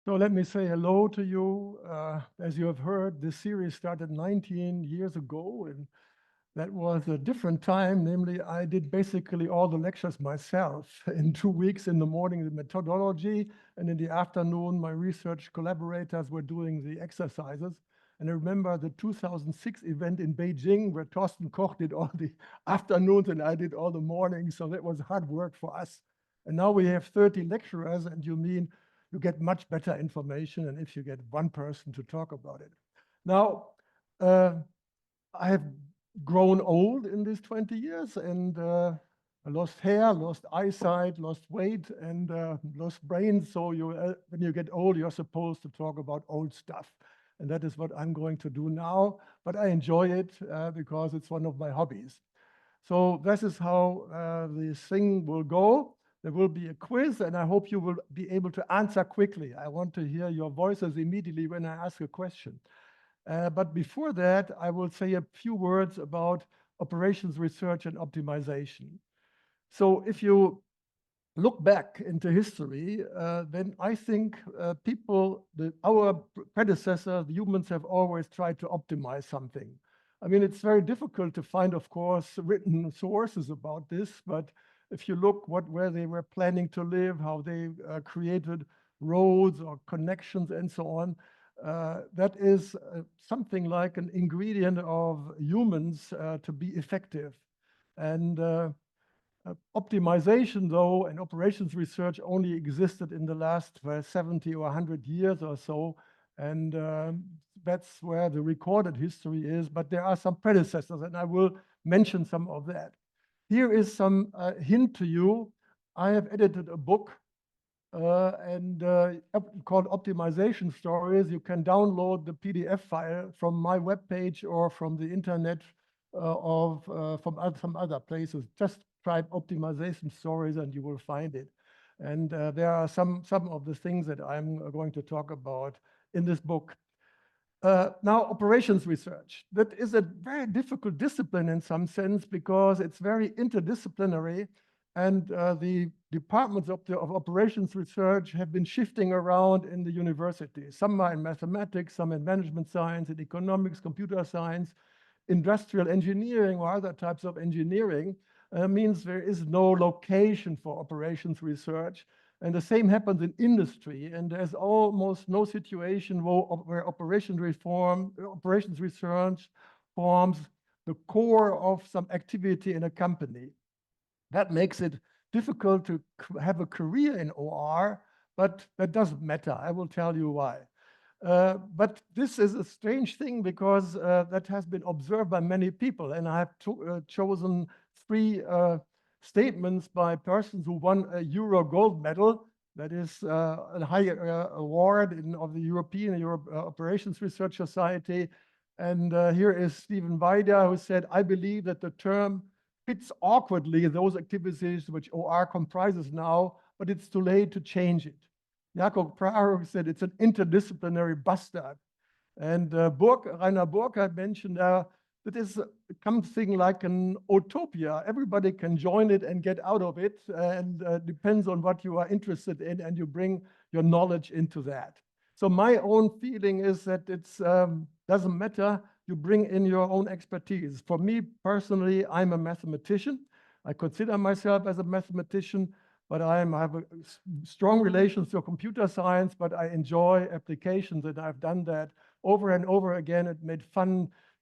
So let me say hello to you. As you have heard, this series started 19 years ago, and that was a different time. Namely, I did basically all the lectures myself in 2 weeks. In the morning, the methodology, and in the afternoon, my research collaborators were doing the exercises. And I remember the 2006 event in Beijing, where Thorsten Koch did all the afternoons and I did all the mornings. So that was hard work for us. And now we have 30 lecturers, and you get much better information and if you get one person to talk about it. Now, uh, I have grown old in these 20 years, and I lost hair, lost eyesight, lost weight, and lost brain. So when you get old, you're supposed to talk about old stuff. And that is what I'm going to do now. But I enjoy it because it's one of my hobbies. So this is how this thing will go. There will be a quiz, and I hope you will be able to answer quickly. I want to hear your voices immediately when I ask a question. But before that, I will say a few words about operations research and optimization. So if you look back into history, then I think our predecessors, the humans, have always tried to optimize something. I mean, it's very difficult to find, of course, written sources about this, but if you look where they were planning to live, how they created roads or connections and so on, that is something like an ingredient of humans to be effective. And optimization, though, and operations research only existed in the last 70 or 100 years or so. And that's where the recorded history is. But there are some predecessors, and I will mention some of that. Here is some hint to you. I have edited a book called Optimization Stories. You can download the PDF file from my webpage or from the internet from some other places. Just type optimization stories and you will find it. And there are some of the things that I'm going to talk about in this book. Now, operations research. That is a very difficult discipline in some sense because it's very interdisciplinary, and the departments of operations research have been shifting around in the university. Some are in mathematics, some in management science, in economics, computer science, industrial engineering, or other types of engineering. Means there is no location for operations research. And the same happens in industry. And there's almost no situation where operations research forms the core of some activity in a company. That makes it difficult to have a career in OR, but that doesn't matter. I will tell you why. But this is a strange thing because that has been observed by many people. And I have chosen three statements by persons who won a Euro gold medal. That is a high award of the European Operations Research Society. And here is Stephen Weider, who said, "I believe that the term fits awkwardly those activities which OR comprises now, but it's too late to change it." Jakob Prager said it's an interdisciplinary bastard. And Rainer Burkhardt mentioned that is something like an utopia. Everybody can join it and get out of it, and depends on what you are interested in, and you bring your knowledge into that. So my own feeling is that it doesn't matter, you bring in your own expertise. For me personally, I'm a mathematician. I consider myself as a mathematician, but I have a strong relations to computer science, but I enjoy applications, and I've done that over and over again.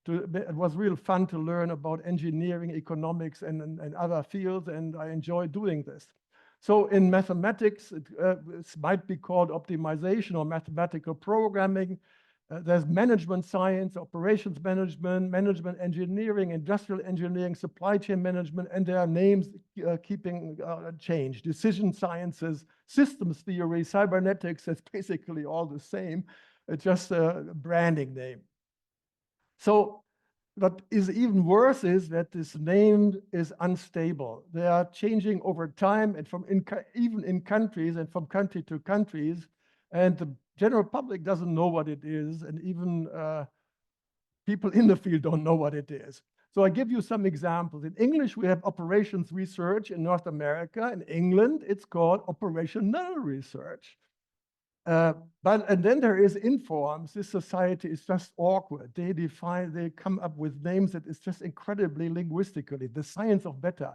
It was real fun to learn about engineering, economics, and other fields, and I enjoy doing this. So in mathematics, it might be called optimization or mathematical programming. There's management science, operations management, management engineering, industrial engineering, supply chain management, and there are names keeping change. Decision sciences, systems theory, cybernetics, it's basically all the same. It's just a branding name. So what is even worse is that this name is unstable. They are changing over time and even in countries and from country to countries. And the general public doesn't know what it is, and even people in the field don't know what it is. So I give you some examples. In English, we have operations research. In North America, in England, it's called operational research. And then there is informs. This society is just awkward. They come up with names that is just incredibly linguistically. The science of better.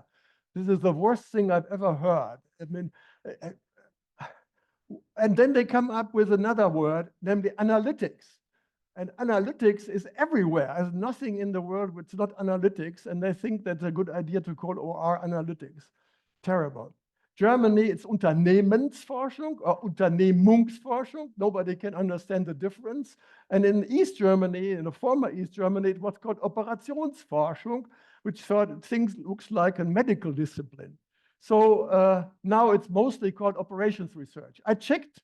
This is the worst thing I've ever heard. I mean, and then they come up with another word, namely analytics. And analytics is everywhere. There's nothing in the world which is not analytics. And they think that's a good idea to call OR analytics. Terrible. Germany, it's Unternehmensforschung or Unternehmungsforschung. Nobody can understand the difference. And in East Germany, in the former East Germany, it was called Operationsforschung, which sort of things looks like a medical discipline. So now it's mostly called operations research. I checked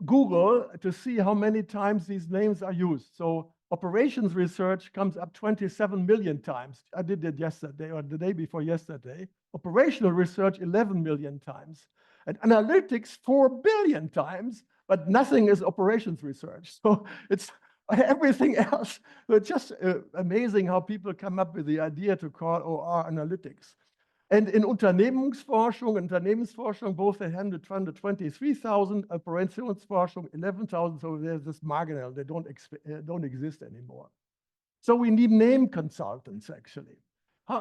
Google to see how many times these names are used. So operations research comes up 27 million times. I did it yesterday or the day before yesterday. Operational research 11 million times. And analytics 4 billion times, but nothing is operations research. So it's everything else. So it's just amazing how people come up with the idea to call OR analytics. And in Unternehmensforschung, both they handle 223,000, Operationsforschung 11,000, so there's this marginal, they don't exist anymore. So we need name consultants, actually.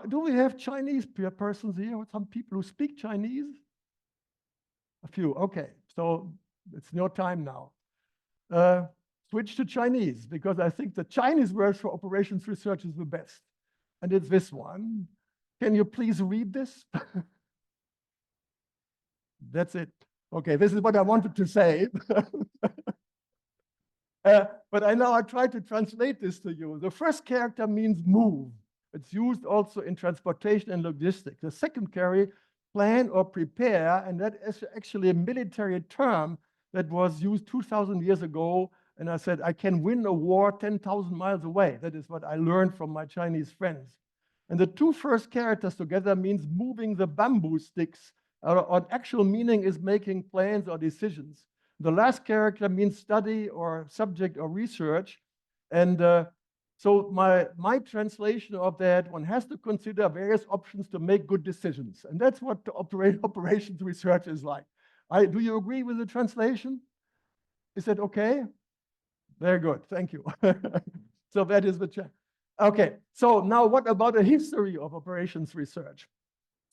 Do we have Chinese persons here? Some people who speak Chinese? A few, okay. So it's your time now. Switch to Chinese, because I think the Chinese word for operations research is the best. And it's this one. Can you please read this? That's it. Okay, this is what I wanted to say. But I try to translate this to you. The first character means move. It's used also in transportation and logistics. The second character, plan or prepare, and that is actually a military term that was used 2,000 years ago. And I said, I can win a war 10,000 miles away. That is what I learned from my Chinese friends. And the two first characters together means moving the bamboo sticks. Or actual meaning is making plans or decisions. The last character means study or subject or research. And so my translation of that, one has to consider various options to make good decisions. And that's what the operations research is like. Do you agree with the translation? Is that okay? Very good, thank you. So that is the chat. Okay, so now what about a history of operations research?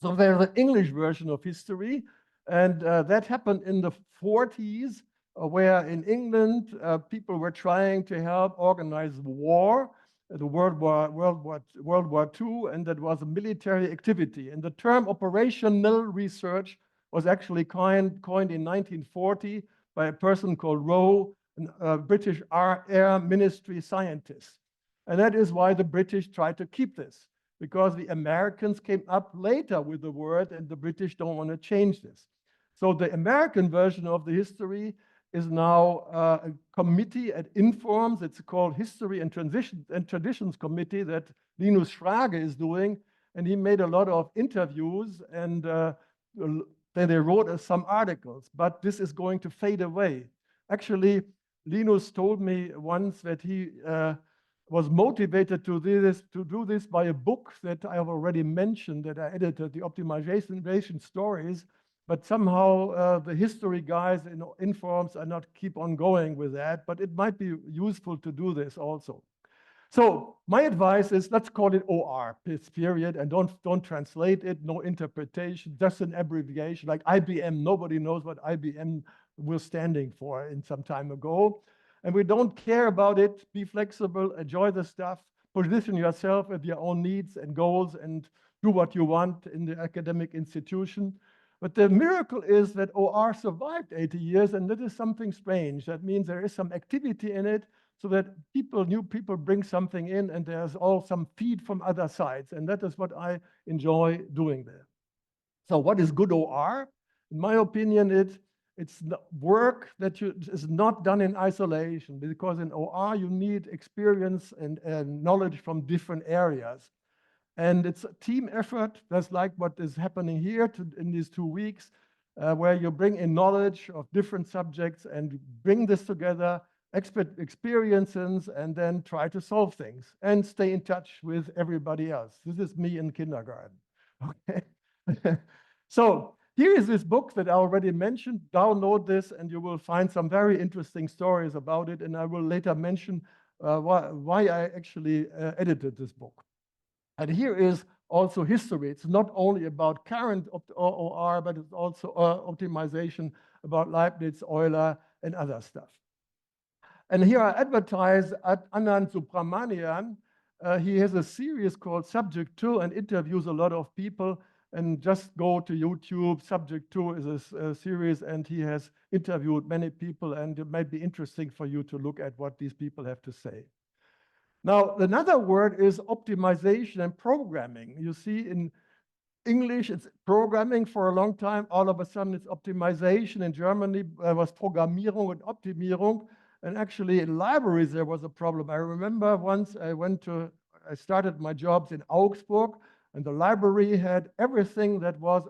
So there's an English version of history, and that happened in the 40s, where in England, people were trying to help organize war, the World War II, and that was a military activity. And the term operational research was actually coined in 1940 by a person called Rowe, a British Air Ministry scientist. And that is why the British tried to keep this, because the Americans came up later with the word and the British don't want to change this. So the American version of the history is now a committee at Informs. It's called History and Traditions Committee that Linus Frage is doing. And he made a lot of interviews and then they wrote some articles, but this is going to fade away. Actually, Linus told me once that he was motivated to do this by a book that I have already mentioned that I edited, the Optimization Stories, but somehow the history guys in Informs are not keep on going with that, but it might be useful to do this also. So my advice is let's call it OR, period, and don't translate it, no interpretation, just an abbreviation like IBM. Nobody knows what IBM was standing for in some time ago. And we don't care about it. Be flexible, enjoy the stuff, position yourself with your own needs and goals and do what you want in the academic institution. But the miracle is that OR survived 80 years, and that is something strange. That means there is some activity in it so that new people bring something in and there's all some feed from other sides. And that is what I enjoy doing there. So what is good OR? In my opinion, it's work that is not done in isolation, because in OR you need experience and knowledge from different areas. And it's a team effort. That's like what is happening here in these 2 weeks, where you bring in knowledge of different subjects and bring this together, experiences, and then try to solve things and stay in touch with everybody else. This is me in kindergarten. Okay. So Here is this book that I already mentioned. Download this and you will find some very interesting stories about it. And I will later mention why I actually edited this book. And here is also history. It's not only about current OR, but it's also optimization about Leibniz, Euler, and other stuff. And here I advertise at Anand Subramanian. He has a series called Subject 2 and interviews a lot of people. And just go to YouTube. Subject 2 is a series, and he has interviewed many people, and it might be interesting for you to look at what these people have to say. Now, another word is optimization and programming. You see, in English, it's programming for a long time. All of a sudden, it's optimization. In Germany, was Programmierung and Optimierung. And actually, in libraries, there was a problem. I remember once I started my jobs in Augsburg, and the library had everything that was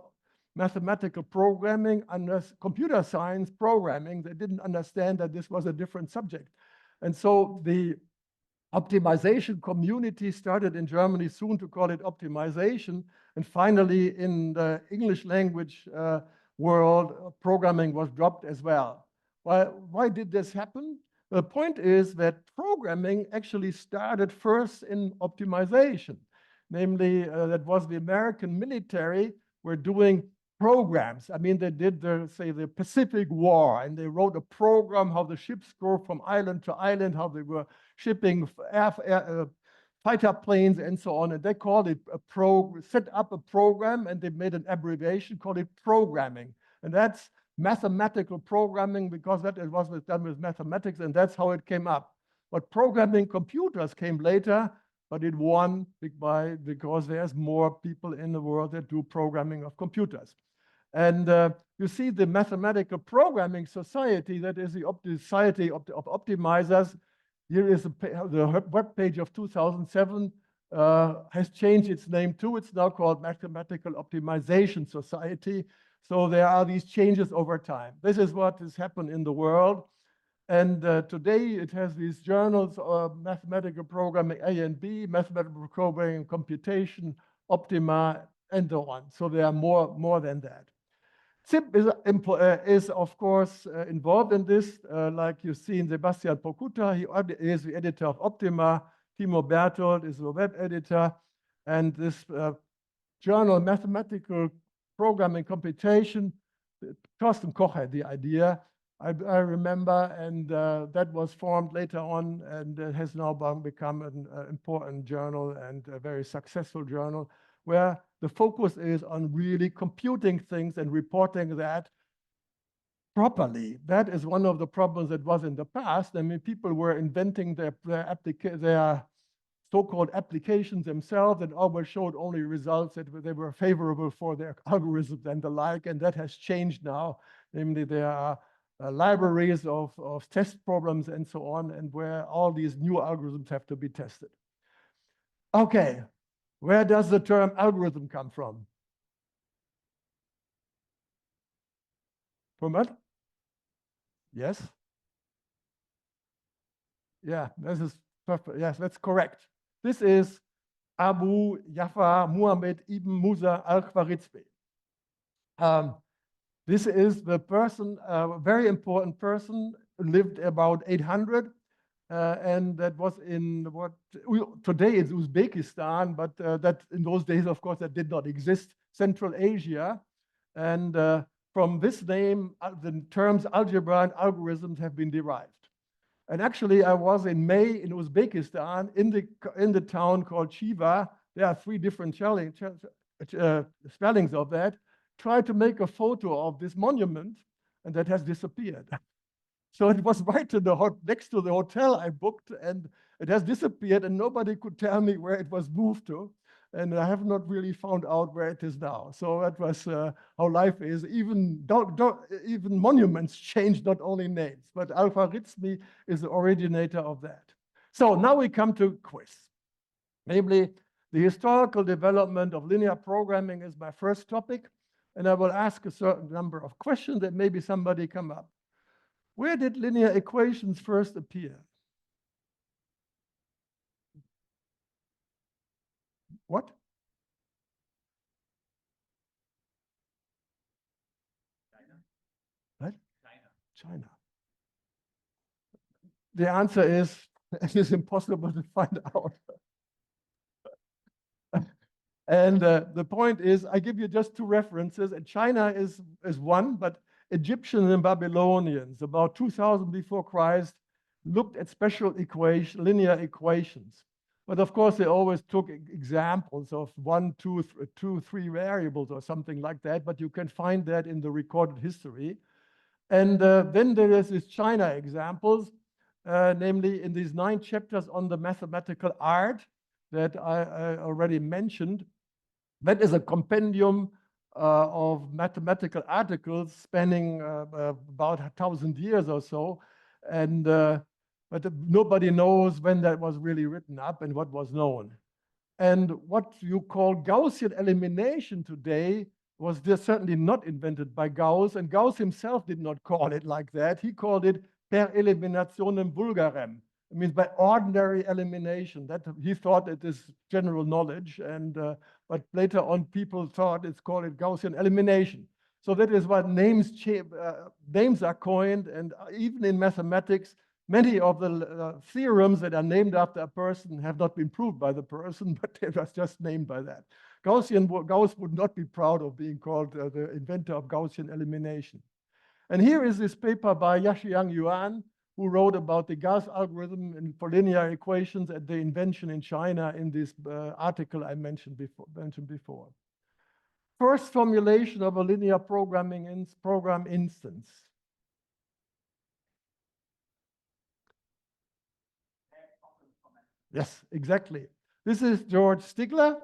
mathematical programming and computer science programming. They didn't understand that this was a different subject. And so the optimization community started in Germany soon to call it optimization. And finally, in the English language world, programming was dropped as well. Why did this happen? The point is that programming actually started first in optimization. Namely, that was the American military were doing programs. I mean, they did, the Pacific War, and they wrote a program how the ships go from island to island, how they were shipping fighter planes and so on. And they called it set up a program, and they made an abbreviation, called it programming. And that's mathematical programming, because that it was done with mathematics, and that's how it came up. But programming computers came later, but it won because there's more people in the world that do programming of computers. And you see the Mathematical Programming Society, that is the Society of Optimizers. Here is the web page of 2007, has changed its name too. It's now called Mathematical Optimization Society. So there are these changes over time. This is what has happened in the world. And today it has these journals of mathematical programming A and B, mathematical programming, computation, Optima, and so on. So there are more than that. CIP is of course, involved in this. Like you see in Sebastian Pokuta, he is the editor of Optima. Timo Berthold is the web editor. And this journal, Mathematical Programming Computation, Thorsten Koch had the idea, I remember, and that was formed later on, and has now become an important journal and a very successful journal, where the focus is on really computing things and reporting that properly. That is one of the problems that was in the past. I mean, people were inventing their so-called applications themselves, and always showed only results that they were favorable for their algorithms and the like, and that has changed now. Namely, there are libraries of test problems and so on, and where all these new algorithms have to be tested. Okay, where does the term algorithm come from? From what? Yes? Yeah, this is perfect. Yes, that's correct. This is Abu Ja'far Muhammad ibn Musa al-Khwarizmi. This is the person, a very important person, lived about 800, and that was in today is Uzbekistan, but that in those days, of course, that did not exist, Central Asia. And from this name, the terms algebra and algorithms have been derived. And actually, I was in May in Uzbekistan, in the town called Chiva. There are 3 different spellings of that. Tried to make a photo of this monument, and that has disappeared. So it was right next to the hotel I booked, and it has disappeared, and nobody could tell me where it was moved to. And I have not really found out where it is now. So that was how life is. Even monuments change, not only names. But Al-Khwarizmi is the originator of that. So now we come to quiz. Namely, the historical development of linear programming is my first topic. And I will ask a certain number of questions that maybe somebody come up. Where did linear equations first appear? What? China? The answer is it is impossible to find out. And the point is, I give you just two references, and China is one, but Egyptians and Babylonians, about 2000 before Christ, looked at special linear equations. But of course, they always took examples of 1, 2, 3 variables or something like that, but you can find that in the recorded history. And then there is this China examples, namely in these 9 chapters on the mathematical art that I already mentioned. That is a compendium of mathematical articles spanning about 1,000 years or so. And but nobody knows when that was really written up and what was known. And what you call Gaussian elimination today was certainly not invented by Gauss, and Gauss himself did not call it like that. He called it per eliminationem vulgarem. It means by ordinary elimination. That he thought it is general knowledge, and but later on people thought it's called it Gaussian elimination. So that is what names are coined, and even in mathematics, many of the theorems that are named after a person have not been proved by the person, but they were just named by that. Gauss would not be proud of being called the inventor of Gaussian elimination. And here is this paper by Yaxiang Yuan, who wrote about the Gauss algorithm for linear equations and the invention in China in this article I mentioned before. First formulation of a linear program instance. Yes, exactly. This is George Stigler,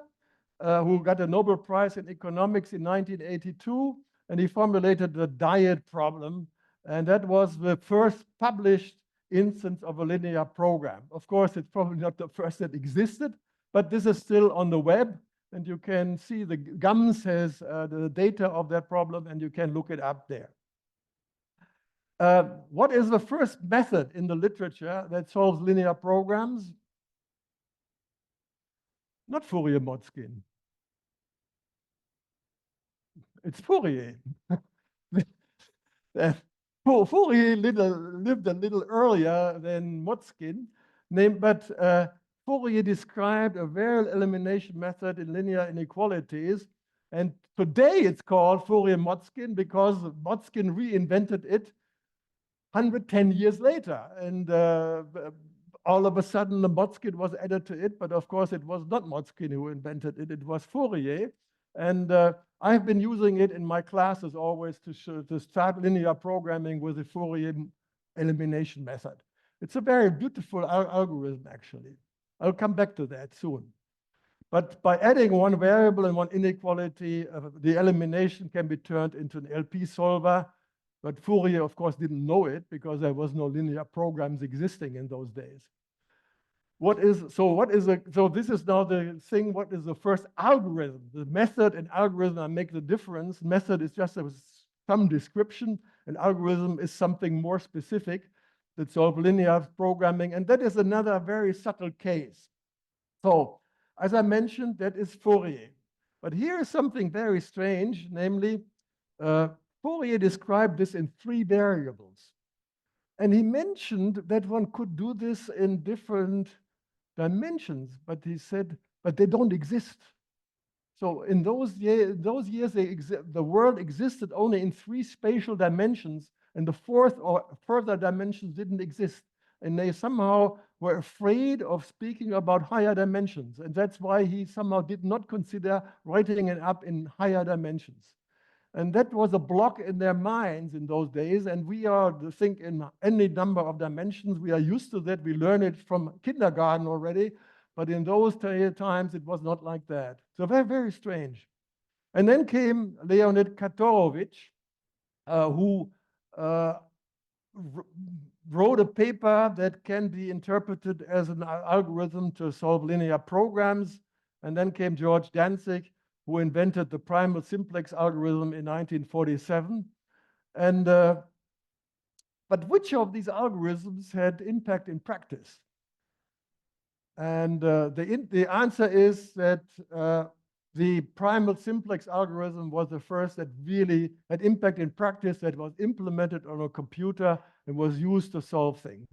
who got a Nobel Prize in economics in 1982, and he formulated the dyad problem. And that was the first published instance of a linear program. Of course, it's probably not the first that existed, but this is still on the web. And you can see the GAMS has the data of that problem, and you can look it up there. What is the first method in the literature that solves linear programs? Not Fourier-Motzkin. It's Fourier. Fourier lived a little earlier than Motzkin, but Fourier described a Weyl elimination method in linear inequalities. And today it's called Fourier-Motzkin because Motzkin reinvented it 110 years later. And all of a sudden, the Motzkin was added to it. But of course, it was not Motzkin who invented it. It was Fourier. And I've been using it in my classes always to start linear programming with the Fourier elimination method. It's a very beautiful algorithm, actually. I'll come back to that soon. But by adding one variable and one inequality, the elimination can be turned into an LP solver. But Fourier, of course, didn't know it because there was no linear programs existing in those days. So this is now the thing, what is the first algorithm? The method and algorithm make the difference. Method is just some description, and algorithm is something more specific that solves linear programming, and that is another very subtle case. So, as I mentioned, that is Fourier. But here is something very strange, namely, Fourier described this in 3 variables. And he mentioned that one could do this in different dimensions, but he said, but they don't exist. So in those years, the world existed only in 3 spatial dimensions, and the 4th or further dimensions didn't exist. And they somehow were afraid of speaking about higher dimensions. And that's why he somehow did not consider writing it up in higher dimensions. And that was a block in their minds in those days. And we are to think in any number of dimensions. We are used to that. We learn it from kindergarten already. But in those times, it was not like that. So very, very strange. And then came Leonid Katorovich, who wrote a paper that can be interpreted as an algorithm to solve linear programs. And then came George Dantzig, who invented the primal simplex algorithm in 1947. And, but which of these algorithms had impact in practice? And the answer is that the primal simplex algorithm was the first that really had impact in practice, that was implemented on a computer and was used to solve things.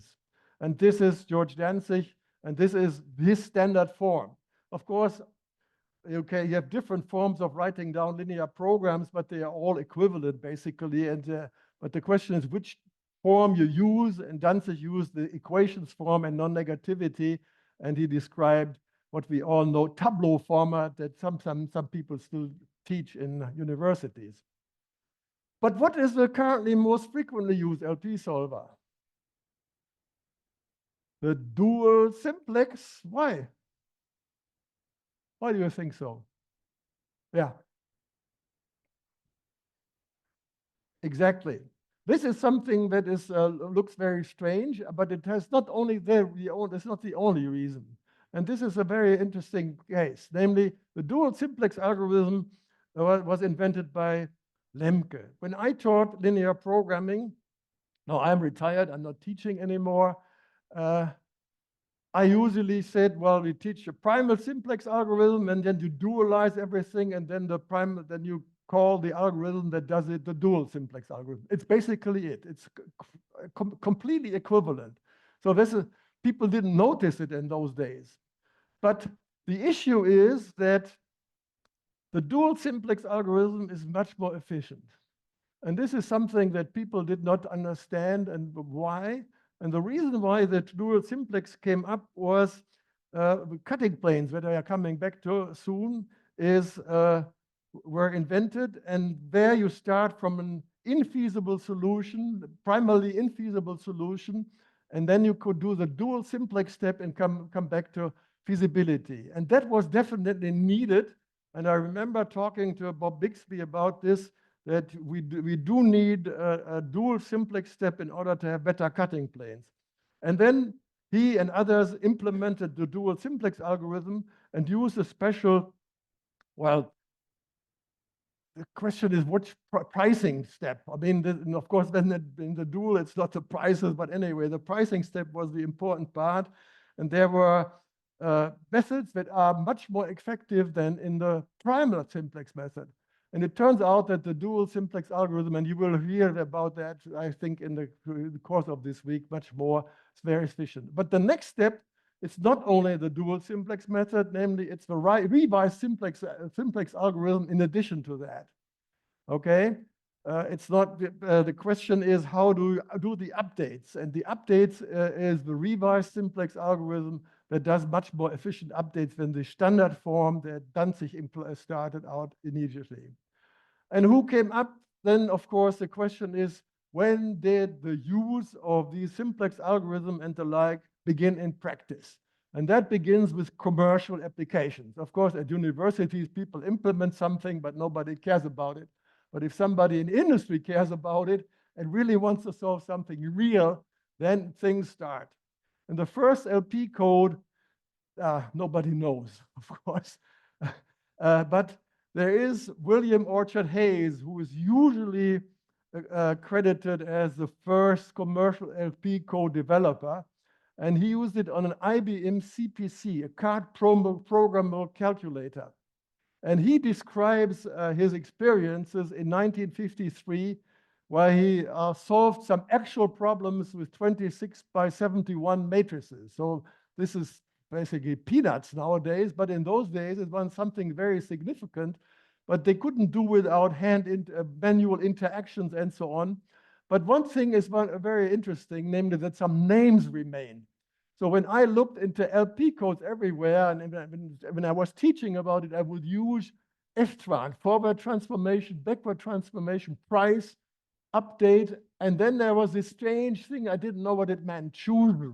And this is George Danzig, and this is his standard form. Of course, you have different forms of writing down linear programs, but they are all equivalent basically. But the question is which form you use, and Danzig used the equations form and non-negativity, and he described what we all know, Tableau format that some people still teach in universities. But what is the currently most frequently used LP solver? The dual simplex. Why? Why do you think so? Yeah. Exactly. This is something that is looks very strange, but it has not only it's not the only reason. And this is a very interesting case. Namely, the dual simplex algorithm was invented by Lemke. When I taught linear programming, now I'm retired, I'm not teaching anymore. I usually said, well, we teach a primal simplex algorithm, and then you dualize everything, and then then you call the algorithm that does it the dual simplex algorithm. It's basically it. It's completely equivalent. So people didn't notice it in those days. But the issue is that the dual simplex algorithm is much more efficient. And this is something that people did not understand, and why. And the reason why the dual simplex came up was cutting planes, that I are coming back to soon, were invented, and there you start from an infeasible solution, primarily infeasible solution, and then you could do the dual simplex step and come back to feasibility. And that was definitely needed. And I remember talking to Bob Bixby about this, that we do need a dual simplex step in order to have better cutting planes. And then he and others implemented the dual simplex algorithm and used a special, well, the question is which pricing step? I mean, of course, then in the dual, it's not the prices, but anyway, the pricing step was the important part. And there were methods that are much more effective than in the primal simplex method. And it turns out that the dual simplex algorithm, and you will hear about that, I think, in the course of this week, much more, it's very efficient. But the next step, it's not only the dual simplex method, namely it's the revised simplex algorithm in addition to that. Okay? It's not, the question is how do you do the updates? And the updates is the revised simplex algorithm that does much more efficient updates than the standard form that Danzig started out immediately. And who came up? Then, of course, the question is, when did the use of the simplex algorithm and the like begin in practice? And that begins with commercial applications. Of course, at universities, people implement something, but nobody cares about it. But if somebody in industry cares about it and really wants to solve something real, then things start. And the first LP code, nobody knows, of course. But there is William Orchard Hayes, who is usually credited as the first commercial LP code developer. And he used it on an IBM CPC, a card programmable calculator. And he describes his experiences in 1953, where he solved some actual problems with 26 by 71 matrices. So this is basically peanuts nowadays, but in those days it was something very significant, but they couldn't do without manual interactions and so on. But one thing is very interesting, namely that some names remain. So when I looked into LP codes everywhere, and when I was teaching about it, I would use FTran, forward transformation, backward transformation, price, update, and then there was this strange thing, I didn't know what it meant, chooser.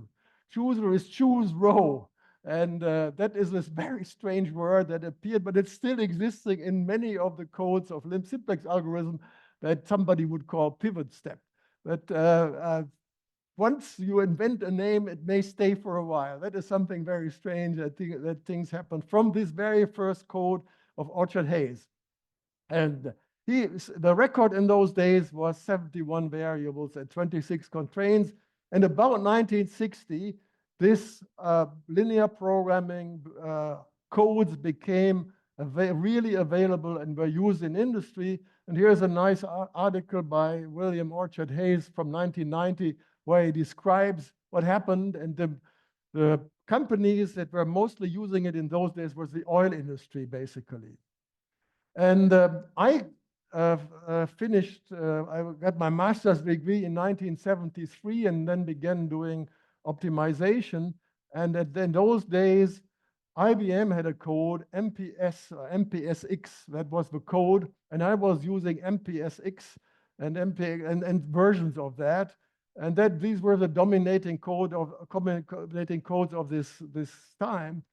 Chooser is choose row. And that is this very strange word that appeared, but it's still existing in many of the codes of simplex algorithm that somebody would call pivot step. But once you invent a name, it may stay for a while. That is something very strange that things happen from this very first code of Orchard Hayes. And the record in those days was 71 variables and 26 constraints. And about 1960, this linear programming codes became really available and were used in industry. And here's a nice article by William Orchard Hayes from 1990, where he describes what happened. And the companies that were mostly using it in those days was the oil industry, basically. And I got my master's degree in 1973 and then began doing optimization. And in those days, IBM had a code, MPS, MPSX, that was the code. And I was using MPSX and versions of that. And these were the dominating codes of this time.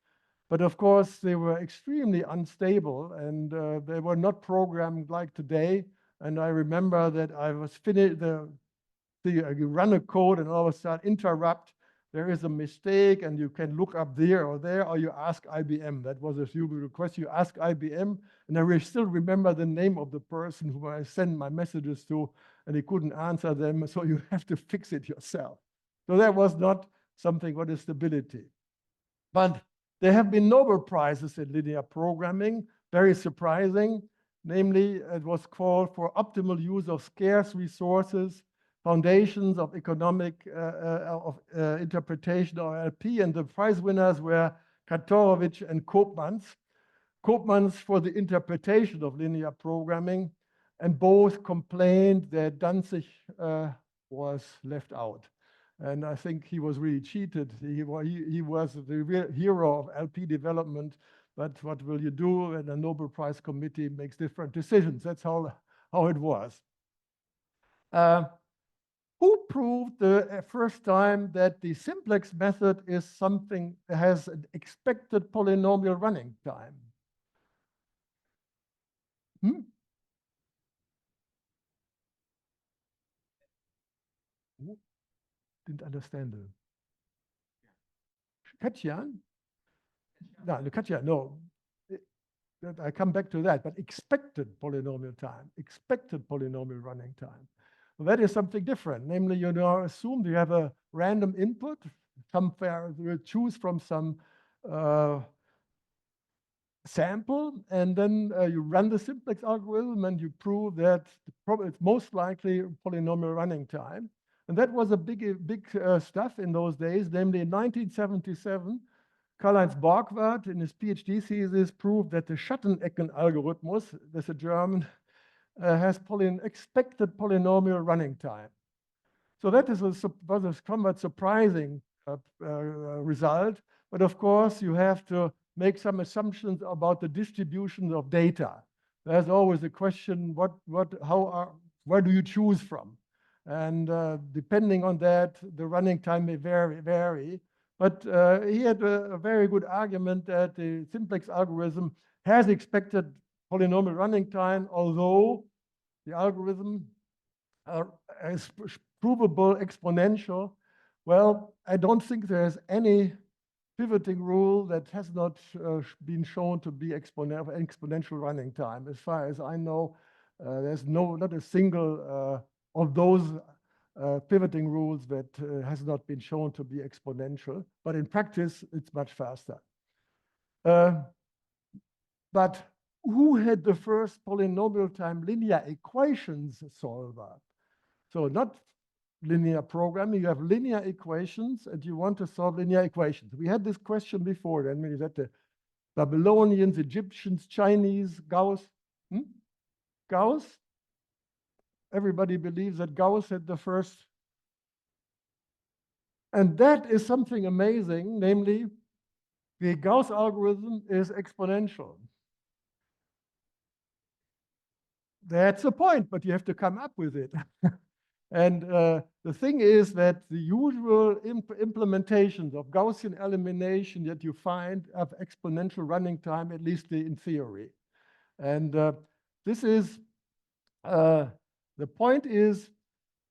But of course, they were extremely unstable and they were not programmed like today. And I remember that I was you run a code and all of a sudden interrupt, there is a mistake and you can look up there, or you ask IBM. That was a stupid request. You ask IBM, and I still remember the name of the person who I sent my messages to, and he couldn't answer them, so you have to fix it yourself. So that was not something what is stability. But there have been Nobel Prizes in linear programming, very surprising. Namely, it was called for optimal use of scarce resources, foundations of economic interpretation of LP, and the prize winners were Kantorowicz and Koopmans. Koopmans for the interpretation of linear programming, and both complained that Danzig was left out. And I think he was really cheated. He was the real hero of LP development, but what will you do when a Nobel Prize committee makes different decisions? That's how it was. Who proved the first time that the simplex method is something that has an expected polynomial running time? Didn't understand it. Katja? No, Katja, no. I come back to that, but expected polynomial time, expected polynomial running time. Well, that is something different. Namely, you now assume you have a random input, you choose from some sample, and then you run the simplex algorithm and you prove that it's most likely polynomial running time. And that was a big stuff in those days. Namely, in 1977, Karl-Heinz Borgward in his PhD thesis proved that the Schattenecken algorithm, that's a German, has expected polynomial running time. So that was a somewhat surprising result. But of course, you have to make some assumptions about the distribution of data. There's always a question, where do you choose from? And depending on that, the running time may vary. But he had a very good argument that the simplex algorithm has expected polynomial running time, although the algorithm is provable exponential. Well, I don't think there's any pivoting rule that has not been shown to be exponential running time. As far as I know, there's not a single of those pivoting rules that has not been shown to be exponential. But in practice, it's much faster. But who had the first polynomial time linear equations solver? So not linear programming, you have linear equations and you want to solve linear equations. We had this question before, then is that the Babylonians, Egyptians, Chinese, Gauss? Gauss? Everybody believes that Gauss had the first. And that is something amazing, namely, the Gauss algorithm is exponential. That's the point, but you have to come up with it. And the thing is that the usual implementations of Gaussian elimination that you find have exponential running time, at least in theory. And this is, the point is,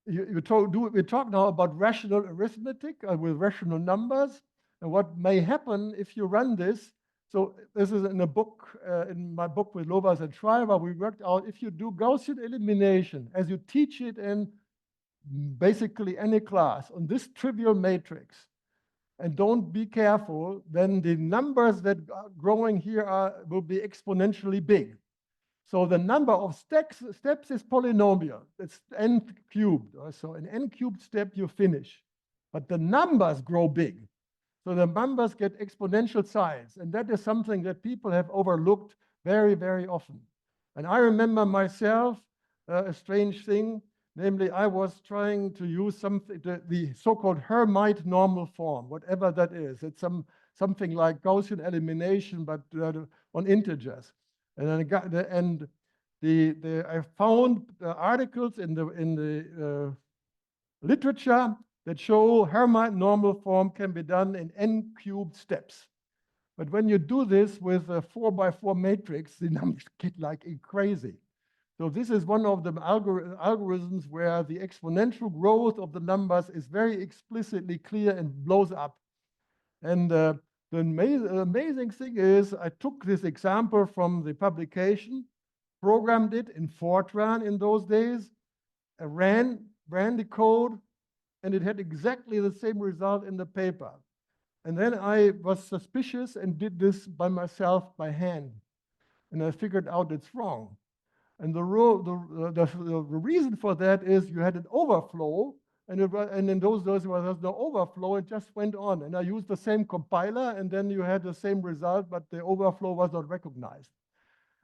we talk now about rational arithmetic with rational numbers, and what may happen if you run this. So this is in a book, in my book with Lovász and Schreiber, we worked out if you do Gaussian elimination as you teach it in basically any class on this trivial matrix, and don't be careful, then the numbers that are growing here will be exponentially big. So the number of steps is polynomial. It's n cubed. So an n cubed step you finish. But the numbers grow big. So the numbers get exponential size. And that is something that people have overlooked very, very often. And I remember myself a strange thing. Namely, I was trying to use something, the so-called Hermite normal form, whatever that is. It's something like Gaussian elimination, but on integers. And then I found articles in the literature that show Hermite normal form can be done in n cubed steps. But when you do this with a 4x4 matrix, the numbers get like crazy. So this is one of the algorithms where the exponential growth of the numbers is very explicitly clear and blows up. And the amazing thing is I took this example from the publication, programmed it in Fortran in those days, ran the code, and it had exactly the same result in the paper. And then I was suspicious and did this by myself by hand. And I figured out it's wrong. And the reason for that is you had an overflow, and in those days there was no overflow, it just went on. And I used the same compiler, and then you had the same result, but the overflow was not recognized.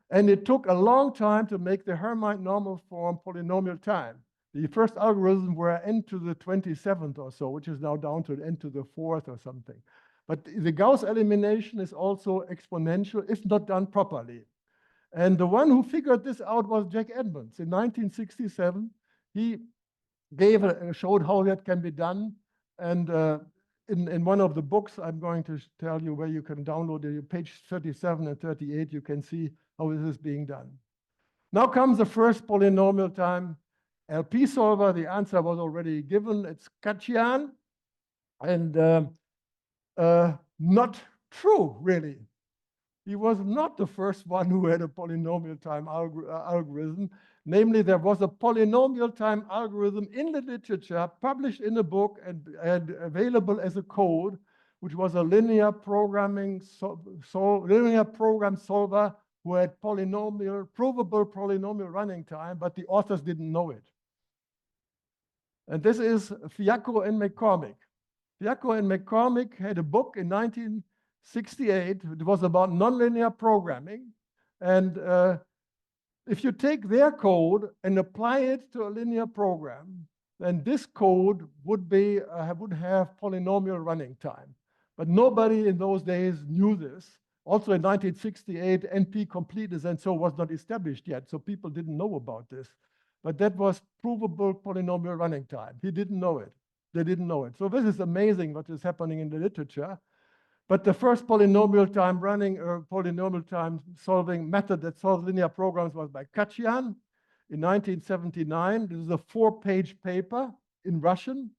And it took a long time to make the Hermite normal form polynomial time. The first algorithms were n to the 27th or so, which is now down to n to the 4th or something. But the Gauss elimination is also exponential if not done properly. And the one who figured this out was Jack Edmonds. In 1967, he showed how that can be done. And in one of the books, I'm going to tell you where you can download it, page 37 and 38, you can see how this is being done. Now comes the first polynomial time LP solver. The answer was already given. It's Katian. And not true, really. He was not the first one who had a polynomial time algorithm. Namely, there was a polynomial time algorithm in the literature, published in a book and available as a code, which was a linear program solver who had provable polynomial running time, but the authors didn't know it. And this is Fiacco and McCormick. Fiacco and McCormick had a book in 1968. It was about nonlinear programming. And if you take their code and apply it to a linear program, then this code would have polynomial running time. But nobody in those days knew this. Also in 1968, NP completeness and so was not established yet, so people didn't know about this. But that was provable polynomial running time. He didn't know it. They didn't know it. So this is amazing what is happening in the literature. But the first polynomial time running or polynomial time solving method that solved linear programs was by Katian in 1979. This is a 4-page paper in Russian.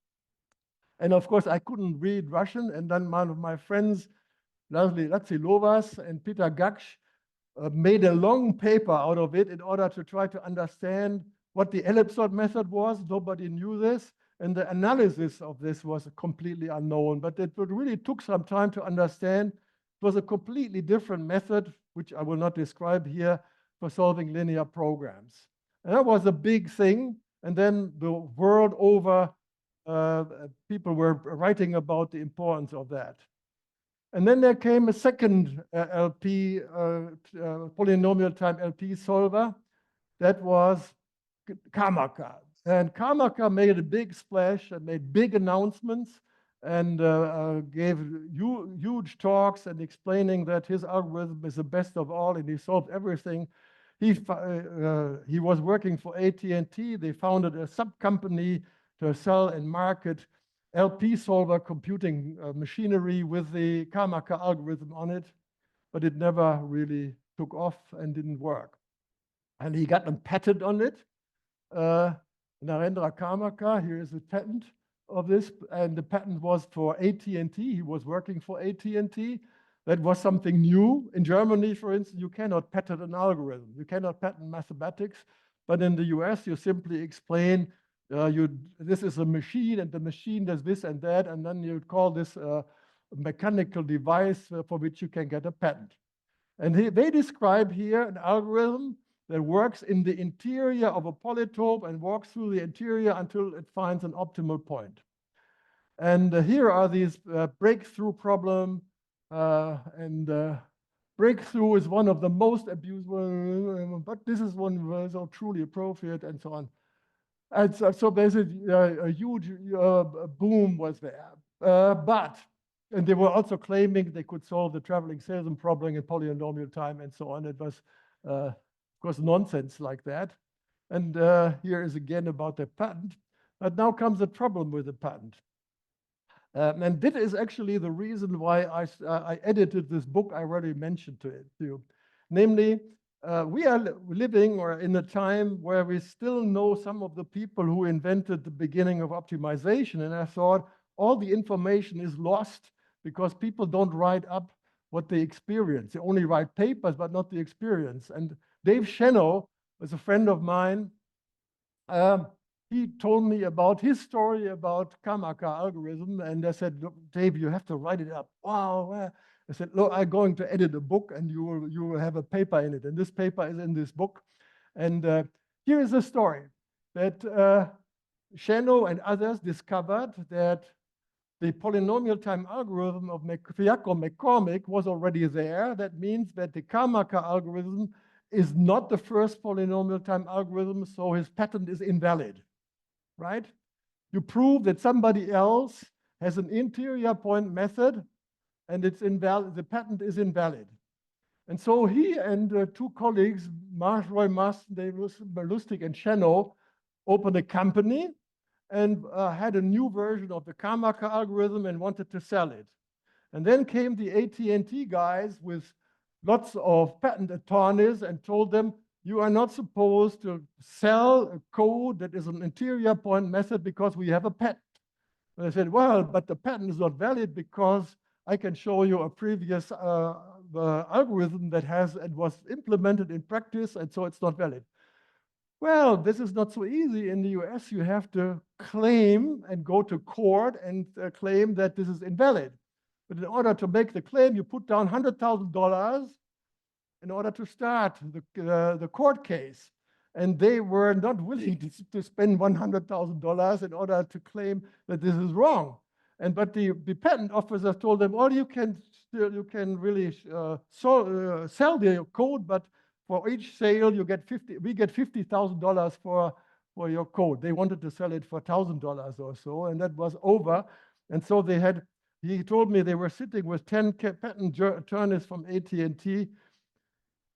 And of course, I couldn't read Russian. And then one of my friends, Laszlo Latsilovas and Peter Gaksh, made a long paper out of it in order to try to understand what the ellipsoid method was. Nobody knew this. And the analysis of this was completely unknown, but it really took some time to understand. It was a completely different method, which I will not describe here, for solving linear programs. And that was a big thing. And then the world over, people were writing about the importance of that. And then there came a second LP, polynomial time LP solver. That was Kamaka. And Kamaka made a big splash and made big announcements and gave huge talks and explaining that his algorithm is the best of all and he solved everything. He was working for AT&T. They founded a sub-company to sell and market LP solver computing machinery with the Kamaka algorithm on it, but it never really took off and didn't work. And he got a patent on it. Narendra Kamaka, here is the patent of this, and the patent was for AT&T. He was working for AT&T. That was something new. In Germany, for instance, you cannot patent an algorithm. You cannot patent mathematics, but in the US, you simply explain, this is a machine, and the machine does this and that, and then you call this mechanical device for which you can get a patent. And they describe here an algorithm that works in the interior of a polytope and walks through the interior until it finds an optimal point. And here are these breakthrough problem. Breakthrough is one of the most abused, but this is one so truly appropriate and so on. And so basically a huge boom was there. And they were also claiming they could solve the traveling salesman problem in polynomial time and so on. It was, of course, nonsense like that. And here is again about the patent. But now comes the problem with the patent. And that is actually the reason why I edited this book I already mentioned to you. Namely, we are living in a time where we still know some of the people who invented the beginning of optimization. And I thought all the information is lost because people don't write up what they experience. They only write papers, but not the experience. And Dave Sheno was a friend of mine. He told me about his story about Karmaka algorithm. And I said, look, Dave, you have to write it up. Wow. I said, look, I'm going to edit a book and you will have a paper in it. And this paper is in this book. And here is a story that Sheno and others discovered that the polynomial time algorithm of Fiacco McCormick was already there. That means that the Karmaka algorithm is not the first polynomial time algorithm, so his patent is invalid, right? You prove that somebody else has an interior point method and it's invalid, the patent is invalid. And so he and two colleagues, Roy Marston, Dave Lustig, and Sheno, opened a company and had a new version of the Karmaka algorithm and wanted to sell it. And then came the AT&T guys with lots of patent attorneys and told them, you are not supposed to sell a code that is an interior point method because we have a patent. And I said, well, but the patent is not valid because I can show you a previous algorithm that was implemented in practice, and so it's not valid. Well, this is not so easy. In the US, you have to claim and go to court and claim that this is invalid. But in order to make the claim, you put down $100,000 in order to start the court case. And they were not willing to spend $100,000 in order to claim that this is wrong. But the patent officer told them, well, you can really sell the code, but for each sale we get $50,000 for your code. They wanted to sell it for $1,000 or so, and that was over. And so he told me they were sitting with 10 patent attorneys from AT&T,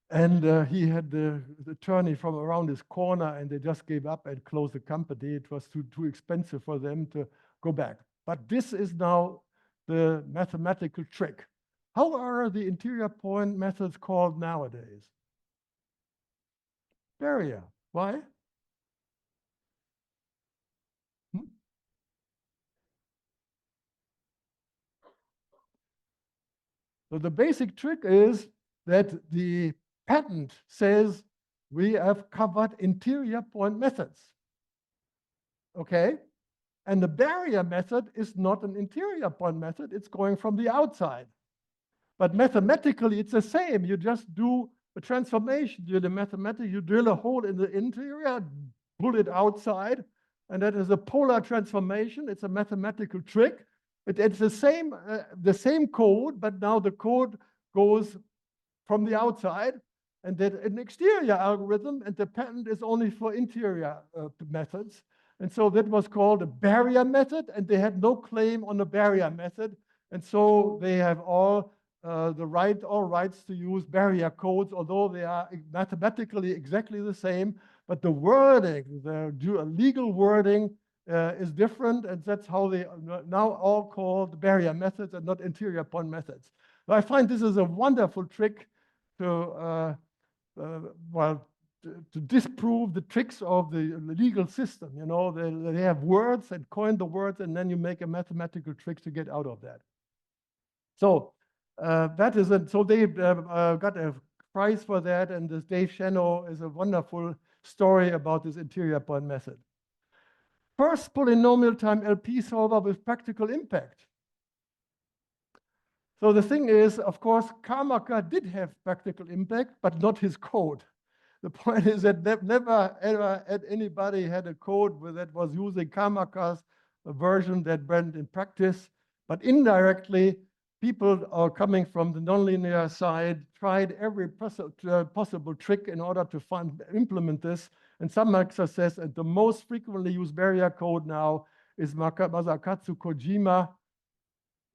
and he had the attorney from around his corner, and they just gave up and closed the company. It was too expensive for them to go back. But this is now the mathematical trick. How are the interior point methods called nowadays? Barrier. Why? So the basic trick is that the patent says we have covered interior point methods. Okay? And the barrier method is not an interior point method. It's going from the outside. But mathematically, it's the same. You just do a transformation. You drill a hole in the interior, pull it outside, and that is a polar transformation. It's a mathematical trick. It's the same code, but now the code goes from the outside, and that an exterior algorithm, and the patent is only for interior methods. And so that was called a barrier method, and they had no claim on the barrier method. And so they have all rights to use barrier codes, although they are mathematically exactly the same. But the wording, the legal wording is different, and that's how they are now all called barrier methods and not interior point methods. So I find this is a wonderful trick to disprove the tricks of the legal system. You know, they have words and coin the words, and then you make a mathematical trick to get out of that. So that is it. So they got a prize for that, and this Dave Sheno is a wonderful story about this interior point method. First polynomial time LP solver with practical impact. So the thing is, of course, Karmaker did have practical impact, but not his code. The point is that never ever had anybody had a code that was using Karmaker's version that went in practice, but indirectly, people are coming from the nonlinear side, tried every possible trick in order to implement this, and some had success. And the most frequently used barrier code now is Masakatsu Kojima.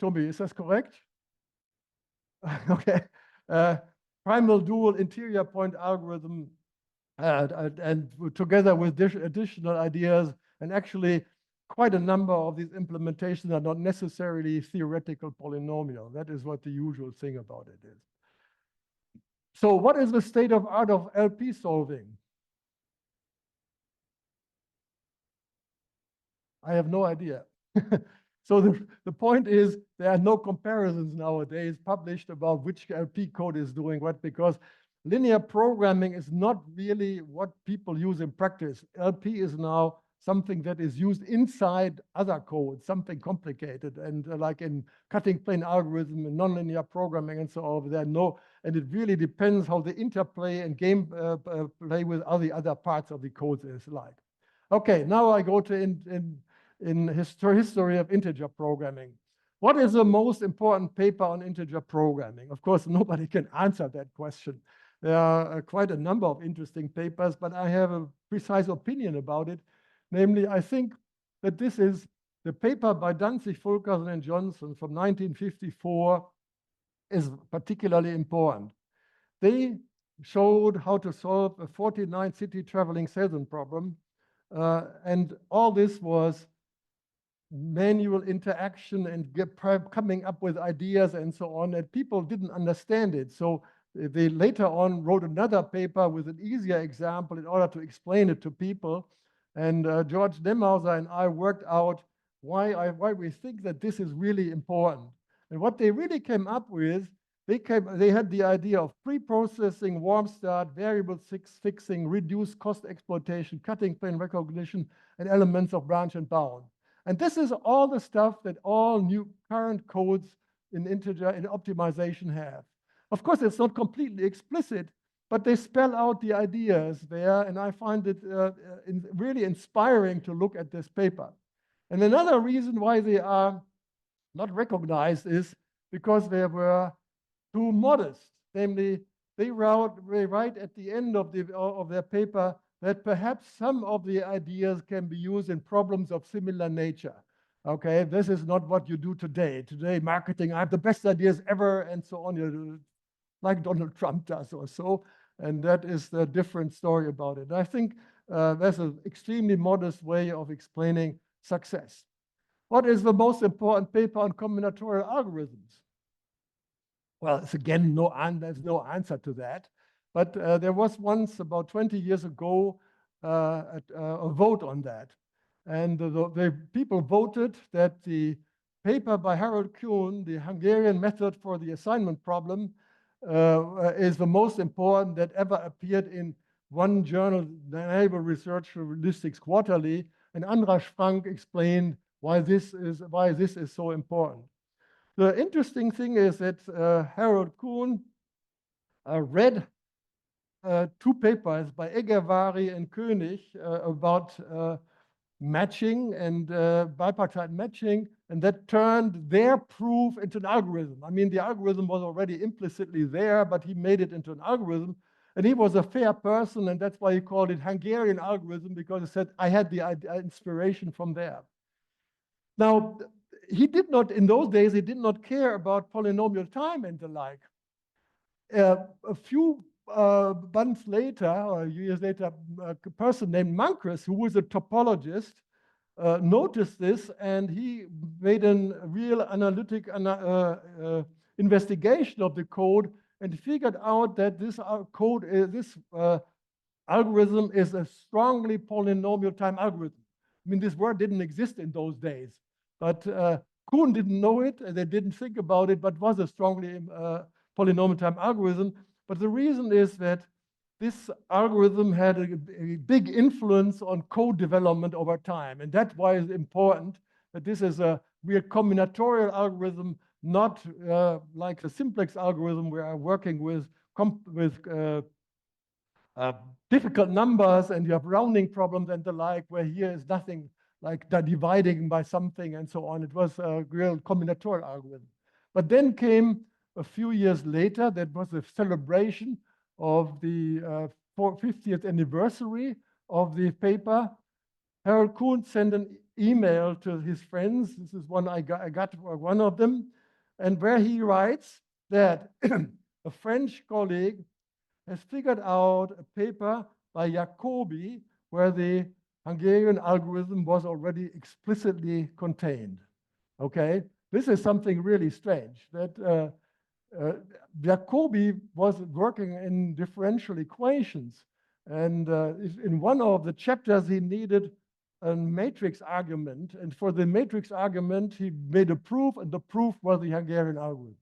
Toby, is that correct? Okay. Primal dual interior point algorithm, and together with additional ideas, and actually quite a number of these implementations are not necessarily theoretical polynomial. That is what the usual thing about it is. So what is the state of art of LP solving? I have no idea. So the point is there are no comparisons nowadays published about which LP code is doing what, because linear programming is not really what people use in practice. LP is now something that is used inside other codes, something complicated, and like in cutting plane algorithm and nonlinear programming and so on, there are no, and it really depends how the interplay and game play with all the other parts of the codes is like. Okay, now I go to in history of integer programming. What is the most important paper on integer programming? Of course, nobody can answer that question. There are quite a number of interesting papers, but I have a precise opinion about it. Namely, I think that this is the paper by Danzig, Fulkerson, and Johnson from 1954 is particularly important. They showed how to solve a 49-city traveling salesman problem. And all this was manual interaction and coming up with ideas and so on, and people didn't understand it. So they later on wrote another paper with an easier example in order to explain it to people. And George Demhauser and I worked out why we think that this is really important. And what they really came up with, they had the idea of pre-processing, warm start, variable fixing, reduced cost exploitation, cutting plane recognition, and elements of branch and bound. And this is all the stuff that all new current codes in integer and optimization have. Of course, it's not completely explicit, but they spell out the ideas there, and I find it really inspiring to look at this paper. And another reason why they are not recognized is because they were too modest. Namely, they write at the end of their paper that perhaps some of the ideas can be used in problems of similar nature. Okay, this is not what you do today. Today, marketing, I have the best ideas ever, and so on, like Donald Trump does or so. And that is the different story about it. I think that's an extremely modest way of explaining success. What is the most important paper on combinatorial algorithms? Well, it's again, there's no answer to that. But there was once, about 20 years ago, a vote on that. And the people voted that the paper by Harold Kuhn, the Hungarian method for the assignment problem, is the most important that ever appeared in one journal, the Naval Research Statistics Quarterly. And Andras Frank explained why this is so important. The interesting thing is that Harold Kuhn read two papers by Egervari and König about matching and bipartite matching, and that turned their proof into an algorithm. I mean, the algorithm was already implicitly there, but he made it into an algorithm. And he was a fair person, and that's why he called it Hungarian algorithm, because he said, I had the inspiration from there. Now, he did not, in those days, he did not care about polynomial time and the like. A few months later, or years later, a person named Mankris, who was a topologist, noticed this, and he made a real analytic investigation of the code and figured out that this algorithm is a strongly polynomial time algorithm. I mean, this word didn't exist in those days, but Kuhn didn't know it, and they didn't think about it, but was a strongly polynomial time algorithm. But the reason is that this algorithm had a big influence on code development over time. And that's why it's important that this is a real combinatorial algorithm, not like the simplex algorithm where I'm working with difficult numbers and you have rounding problems and the like, where here is nothing like dividing by something and so on. It was a real combinatorial algorithm. But then came a few years later, that was a celebration of the 50th anniversary of the paper. Harold Kuhn sent an email to his friends. This is one I got one of them, and where he writes that a French colleague has figured out a paper by Jacobi where the Hungarian algorithm was already explicitly contained. Okay, this is something really strange, that Jacobi was working in differential equations, and in one of the chapters he needed a matrix argument, and for the matrix argument he made a proof, and the proof was the Hungarian algorithm.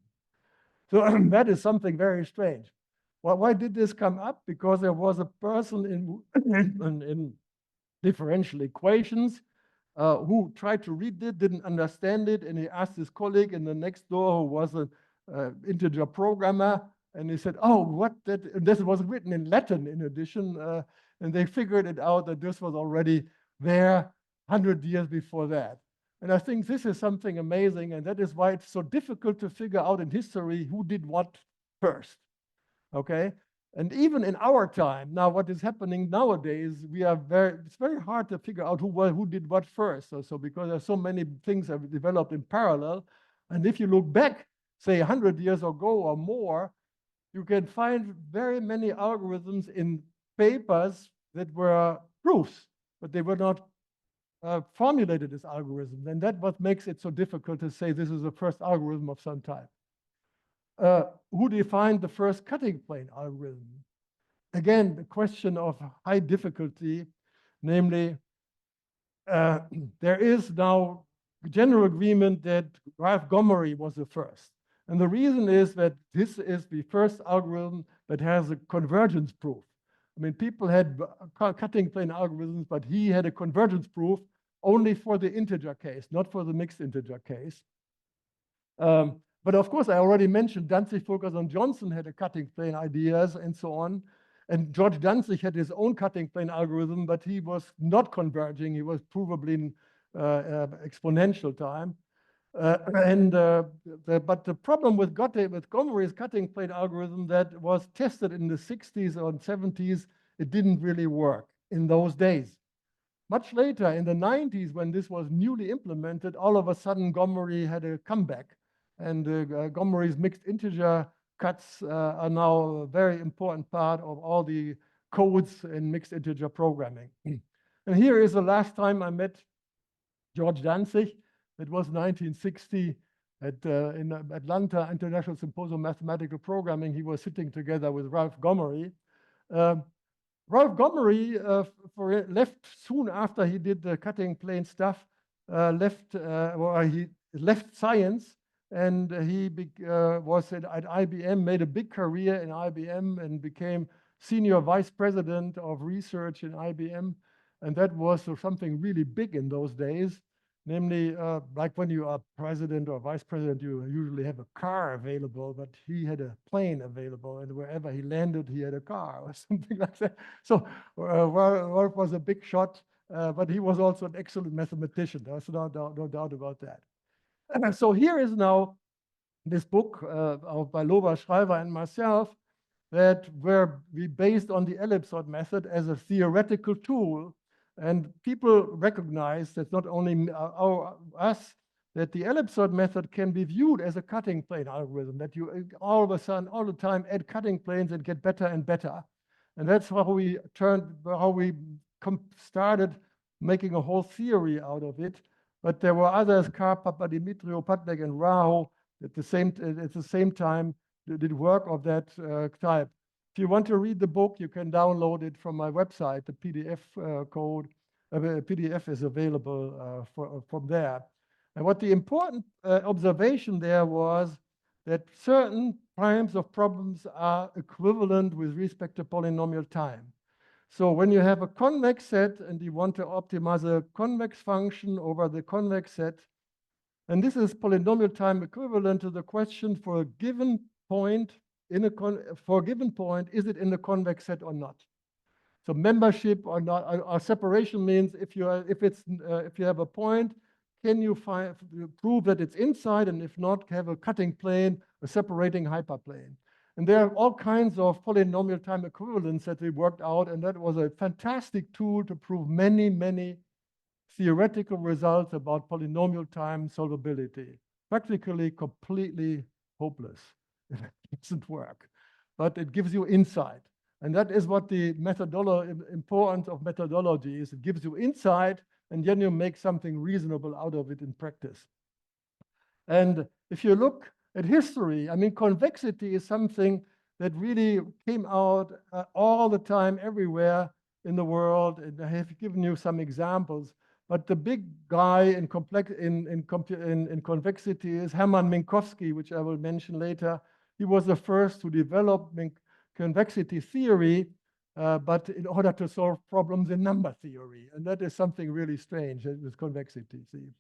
So that is something very strange. Well, why did this come up? Because there was a person in differential equations who tried to read it, didn't understand it, and he asked his colleague in the next door who was an integer programmer, and he said, oh, what that, and this was written in Latin in addition, and they figured it out that this was already there 100 years before that. And I think this is something amazing, and that is why it's so difficult to figure out in history who did what first, okay? And even in our time, now what is happening nowadays, it's very hard to figure out who did what first. So because there's so many things have developed in parallel. And if you look back, say 100 years ago or more, you can find very many algorithms in papers that were proofs, but they were not formulated as algorithms. And that's what makes it so difficult to say this is the first algorithm of some type. Who defined the first cutting plane algorithm? Again, the question of high difficulty, namely, there is now general agreement that Ralph Gomery was the first. And the reason is that this is the first algorithm that has a convergence proof. I mean, people had cutting plane algorithms, but he had a convergence proof only for the integer case, not for the mixed integer case. But of course, I already mentioned Danzig, Fulkerson, Johnson had a cutting plane ideas and so on. And George Danzig had his own cutting plane algorithm, but he was not converging. He was probably in exponential time. But the problem with Gomery's cutting plane algorithm that was tested in the 60s or 70s, it didn't really work in those days. Much later, in the 90s, when this was newly implemented, all of a sudden Gomery had a comeback. And Gomery's mixed integer cuts are now a very important part of all the codes in mixed integer programming. And here is the last time I met George Danzig. It was 1960 in Atlanta International Symposium Mathematical Programming. He was sitting together with Ralph Gomery. Ralph Gomery left soon after he did the cutting plane stuff, he left science, and he was at IBM, made a big career in IBM, and became senior vice president of research in IBM. And that was something really big in those days. Namely, like when you are president or vice president, you usually have a car available, but he had a plane available, and wherever he landed, he had a car or something like that. So Rolf was a big shot, but he was also an excellent mathematician. There's no doubt about that. So here is now this book by Loba, Schreiber, and myself that were based on the ellipsoid method as a theoretical tool. And people recognize that not only us, that the ellipsoid method can be viewed as a cutting plane algorithm, that you all of a sudden, all the time, add cutting planes and get better and better. And that's how we started making a whole theory out of it. But there were others, Karp, Papadimitriou, Patlek, and Raho, at the same time did work of that type. If you want to read the book, you can download it from my website. The PDF PDF is available from there. And what the important observation there was that certain primes of problems are equivalent with respect to polynomial time. So when you have a convex set and you want to optimize a convex function over the convex set, And this is polynomial time equivalent to the question for a given point in a for a given point, is it in the convex set or not? So membership or not, or separation means if you have a point, can you prove that it's inside, and if not, have a cutting plane, a separating hyperplane. And there are all kinds of polynomial time equivalents that we worked out, and that was a fantastic tool to prove many, many theoretical results about polynomial time solvability. Practically completely hopeless. It doesn't work, but it gives you insight. And that is what the importance of methodology is. It gives you insight, and then you make something reasonable out of it in practice. And if you look at history, I mean, convexity is something that really came out all the time, everywhere in the world. And I have given you some examples. But the big guy in convexity is Hermann Minkowski, which I will mention later. He was the first to develop convexity theory, but in order to solve problems in number theory. And that is something really strange with convexity. See?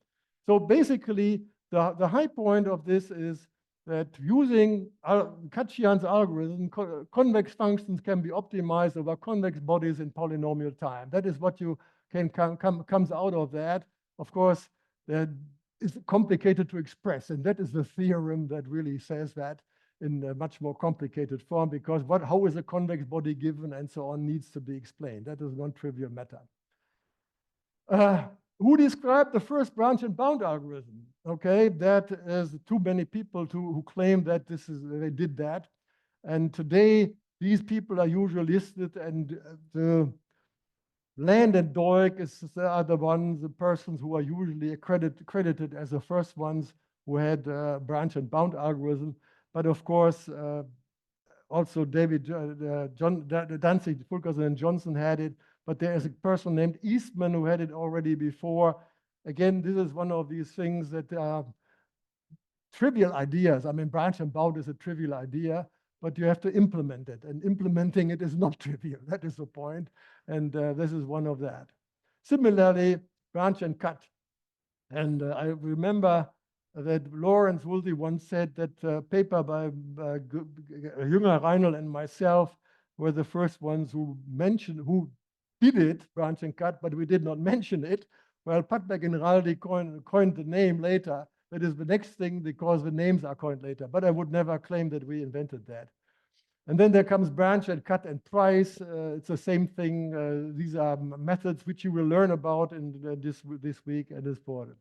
So basically, the high point of this is that using Khachiyan's algorithm, convex functions can be optimized over convex bodies in polynomial time. That is what you can comes out of that. Of course, that is complicated to express, and that is the theorem that really says that in a much more complicated form, because how is a convex body given and so on needs to be explained. That is non-trivial matter. Who described the first branch and bound algorithm? Okay, that is too many people who claim that they did that. And today, these people are usually listed, and the Land and Doig are the persons who are usually credited as the first ones who had branch and bound algorithm. But of course, also David Danzig, Fulkerson, and Johnson had it. But there is a person named Eastman who had it already before. Again, this is one of these things that are trivial ideas. I mean, branch and bound is a trivial idea, but you have to implement it. And implementing it is not trivial. That is the point. And this is one of that. Similarly, branch and cut. And I remember that Lawrence Woolsey once said that paper by Jünger, Reinl, and myself were the first ones who did it, branch and cut, but we did not mention it. Well, Padberg and Raldi coined the name later. That is the next thing, because the names are coined later. But I would never claim that we invented that. And then there comes branch and cut and price. It's the same thing. These are methods which you will learn about in this week and this board.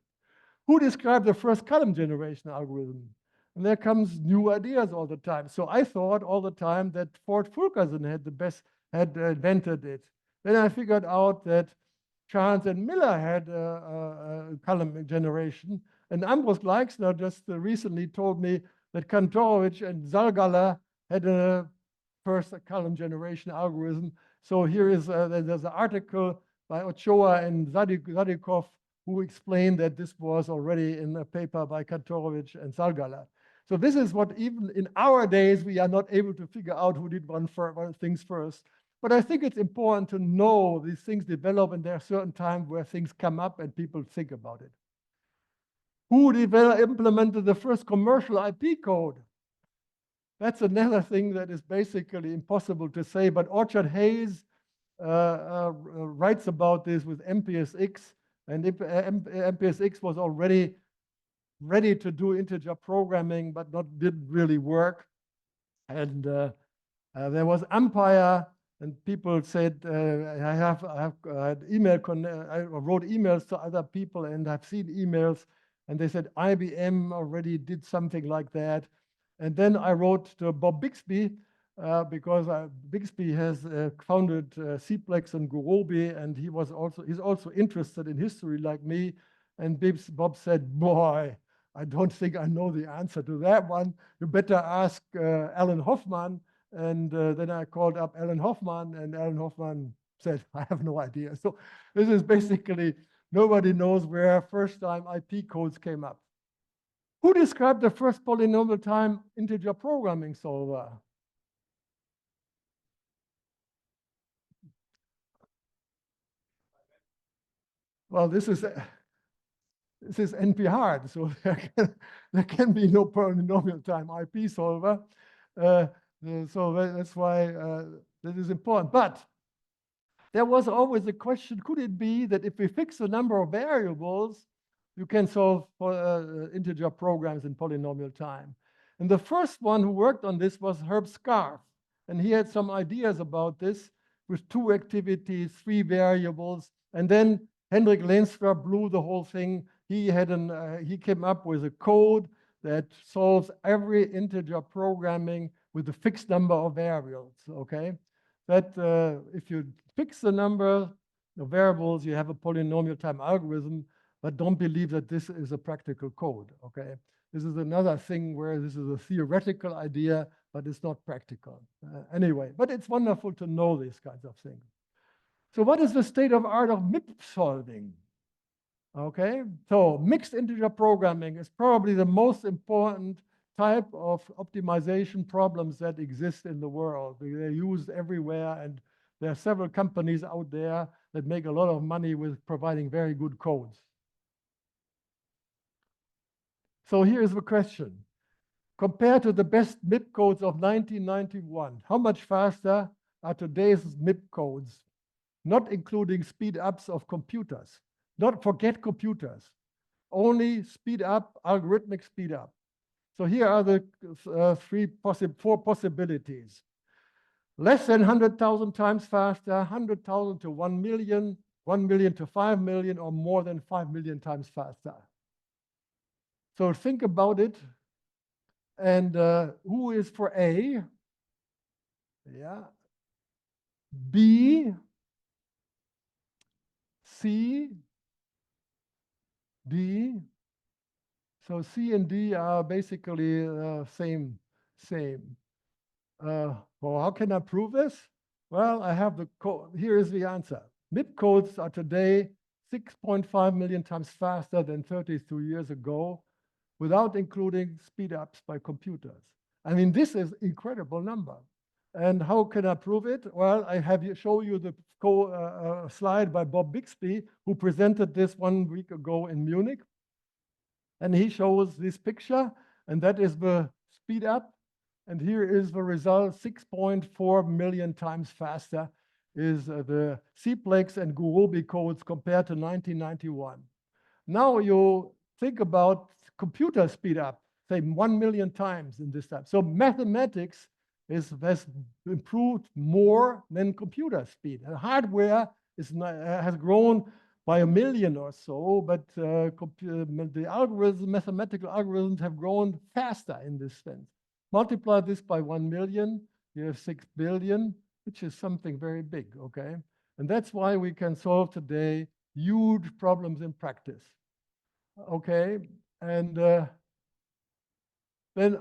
Who described the first column generation algorithm? And there comes new ideas all the time. So I thought all the time that Ford Fulkerson had invented it. Then I figured out that Chance and Miller had a column generation. And Ambros Gleixner just recently told me that Kantorowicz and Zalgala had a first column generation algorithm. So here is there's an article by Ochoa and Zadikov who explained that this was already in a paper by Kantorowicz and Zalgala. So this is what even in our days we are not able to figure out who did one things first. But I think it's important to know these things develop, and there are certain times where things come up and people think about it. Who implemented the first commercial IP code? That's another thing that is basically impossible to say, but Orchard Hayes writes about this with MPSX, and MPSX was already ready to do integer programming, but didn't really work. And there was Ampere, and people said, I wrote emails to other people, and I've seen emails, and they said IBM already did something like that. And then I wrote to Bob Bixby, because Bixby has founded CPLEX and Gurobi, and he's also interested in history like me. And Bob said, boy, I don't think I know the answer to that one. You better ask Alan Hoffman. And then I called up Alan Hoffman, and Alan Hoffman said, I have no idea. So this is basically, nobody knows where first time IP codes came up. Who described the first polynomial time integer programming solver? Well, this is this is NP-hard, so there can be no polynomial time IP solver. So that's why that is important. But there was always a question, could it be that if we fix the number of variables, you can solve integer programs in polynomial time? And the first one who worked on this was Herb Scarf. And he had some ideas about this with 2 activities, 3 variables. And then Hendrik Leenstra blew the whole thing. He came up with a code that solves every integer programming with a fixed number of variables, okay? That if you fix the number of variables, you have a polynomial time algorithm, but don't believe that this is a practical code, okay? This is another thing where this is a theoretical idea, but it's not practical. Anyway, but it's wonderful to know these kinds of things. So what is the state of art of MIP solving? Okay, so mixed integer programming is probably the most important type of optimization problems that exist in the world. They're used everywhere, and there are several companies out there that make a lot of money with providing very good codes. So here's the question. Compared to the best MIP codes of 1991, how much faster are today's MIP codes, not including speed ups of computers? Not forget computers, only speed up, algorithmic speed up. So here are the 4 possibilities. Less than 100,000 times faster, 100,000 to 1 million, 1 million to 5 million, or more than 5 million times faster. So think about it. And who is for A? Yeah. B, C, D. So C and D are basically same. Well, how can I prove this? Well, I have the code. Here is the answer. MIP codes are today 6.5 million times faster than 32 years ago, without including speed ups by computers. I mean, this is an incredible number. And how can I prove it? Well, I have show you the slide by Bob Bixby, who presented this 1 week ago in Munich. And he shows this picture, and that is the speed up. And here is the result, 6.4 million times faster is the CPLEX and Gurobi codes compared to 1991. Now you think about computer speed up, say 1 million times in this time. So mathematics has improved more than computer speed. And hardware has grown by 1 million or so, but the mathematical algorithms have grown faster in this sense. Multiply this by 1 million, you have 6 billion, which is something very big, okay? And that's why we can solve today huge problems in practice, okay? And then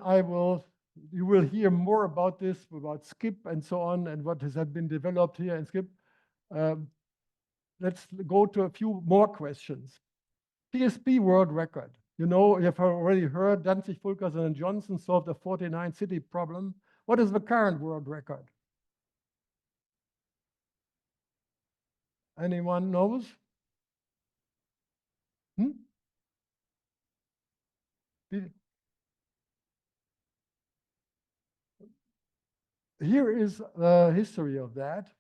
you will hear more about this, about SCIP and so on, and what has been developed here in SCIP. Let's go to a few more questions. TSP world record. You know, you have already heard Danzig, Fulkerson, and Johnson solved a 49-city problem. What is the current world record? Anyone knows? Here is the history of that.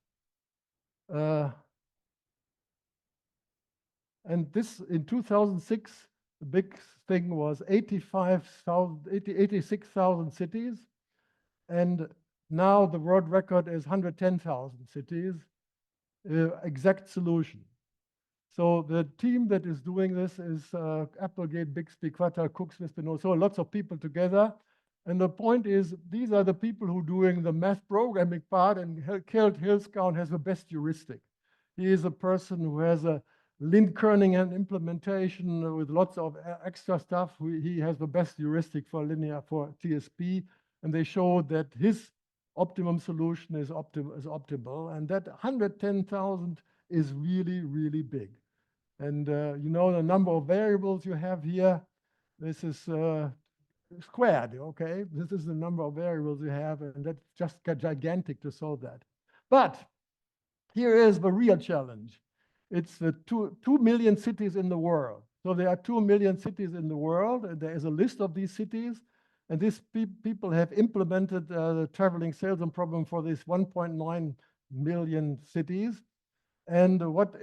And this, in 2006, the big thing was 86,000 cities. And now the world record is 110,000 cities, exact solution. So the team that is doing this is Applegate, Bixby, Quattar, Cook, Smith, Spinoza, so lots of people together. And the point is, these are the people who are doing the math programming part, and Kjeld Hilsgaard has the best heuristic. He is a person who has a Lin-Kerning and implementation with lots of extra stuff. He has the best heuristic for TSP, and they showed that his optimum solution is optimal, and that 110,000 is really, really big. And you know the number of variables you have here. This is squared, okay? This is the number of variables you have, and that's just gigantic to solve that. But here is the real challenge. It's the 2 million cities in the world. So there are 2 million cities in the world, and there is a list of these cities. And these people have implemented the traveling salesman problem for these 1.9 million cities. And what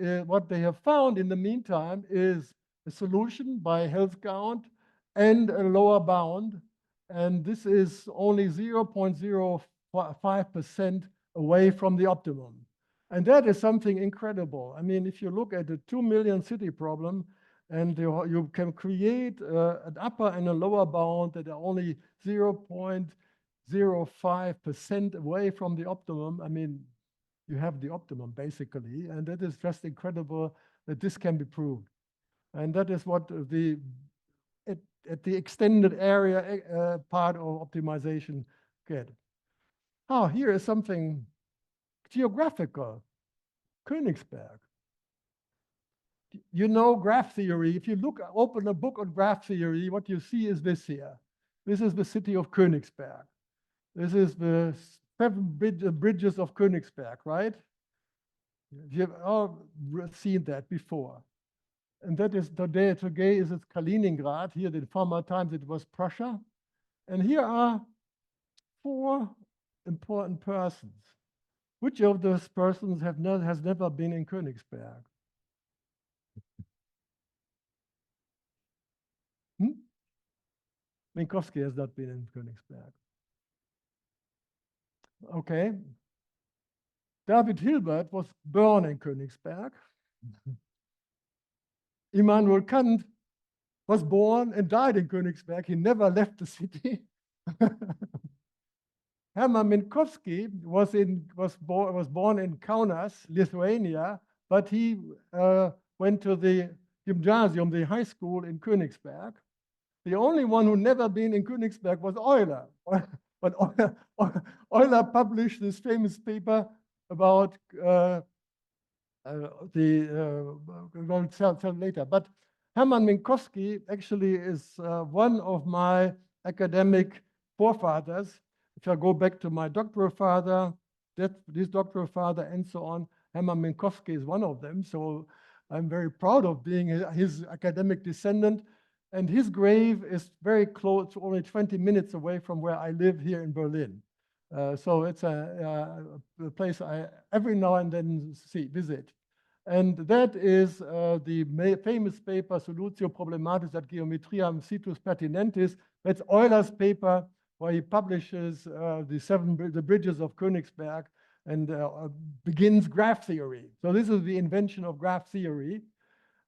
they have found in the meantime is a solution by health count and a lower bound. And this is only 0.05% away from the optimum. And that is something incredible. I mean, if you look at the 2 million city problem, and you can create an upper and a lower bound that are only 0.05% away from the optimum, I mean, you have the optimum basically, and that is just incredible that this can be proved. And that is what at the extended area part of optimization get. Oh, here is something geographical. Königsberg. You know graph theory. If you open a book on graph theory, what you see is this here. This is the city of Königsberg. This is the 7 bridges of Königsberg, right? You've all seen that before. And that is today is it Kaliningrad. Here, in former times, it was Prussia. And here are 4 important persons. Which of those persons has never been in Königsberg? Minkowski has not been in Königsberg. Okay. David Hilbert was born in Königsberg. Immanuel Kant was born and died in Königsberg. He never left the city. Hermann Minkowski was born in Kaunas, Lithuania, but he went to the gymnasium, the high school in Königsberg. The only one who never been in Königsberg was Euler. But Euler published this famous paper about we'll tell later. But Hermann Minkowski actually is one of my academic forefathers. If I go back to my doctoral father, this doctoral father, and so on, Hermann Minkowski is one of them. So I'm very proud of being his academic descendant. And his grave is very close, only 20 minutes away from where I live here in Berlin. So it's a place I every now and then visit. And that is the famous paper, Solutio Problematis ad Geometriam Situs Pertinentis. That's Euler's paper where he publishes the bridges of Königsberg and begins graph theory. So this is the invention of graph theory.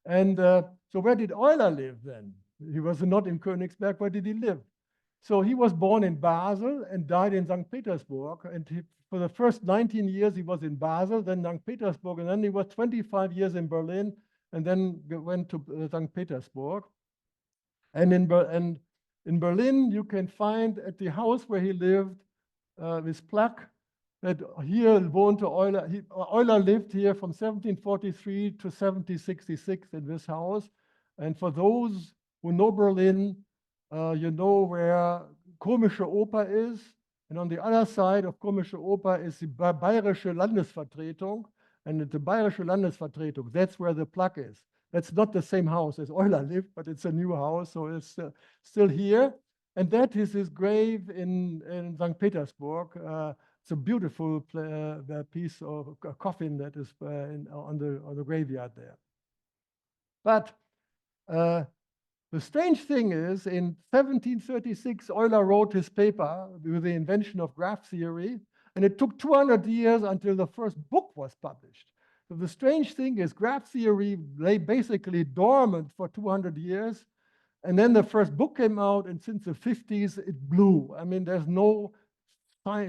And so where did Euler live then? He was not in Königsberg. Where did he live? So he was born in Basel and died in St. Petersburg. And for the first 19 years, he was in Basel, then St. Petersburg, and then he was 25 years in Berlin, and then went to St. Petersburg. And in Berlin, you can find at the house where he lived this plaque that here wohnte Euler. Euler lived here from 1743 to 1766 in this house. And for those who know Berlin, you know where Komische Oper is. And on the other side of Komische Oper is the Bayerische Landesvertretung. And the Bayerische Landesvertretung, that's where the plaque is. That's not the same house as Euler lived, but it's a new house, so it's still here. And that is his grave in St. Petersburg. It's a beautiful piece of a coffin that is on the graveyard there. But the strange thing is, in 1736, Euler wrote his paper with the invention of graph theory, and it took 200 years until the first book was published. So the strange thing is, graph theory lay basically dormant for 200 years, and then the first book came out, and since the 50s, it blew. I mean, there's no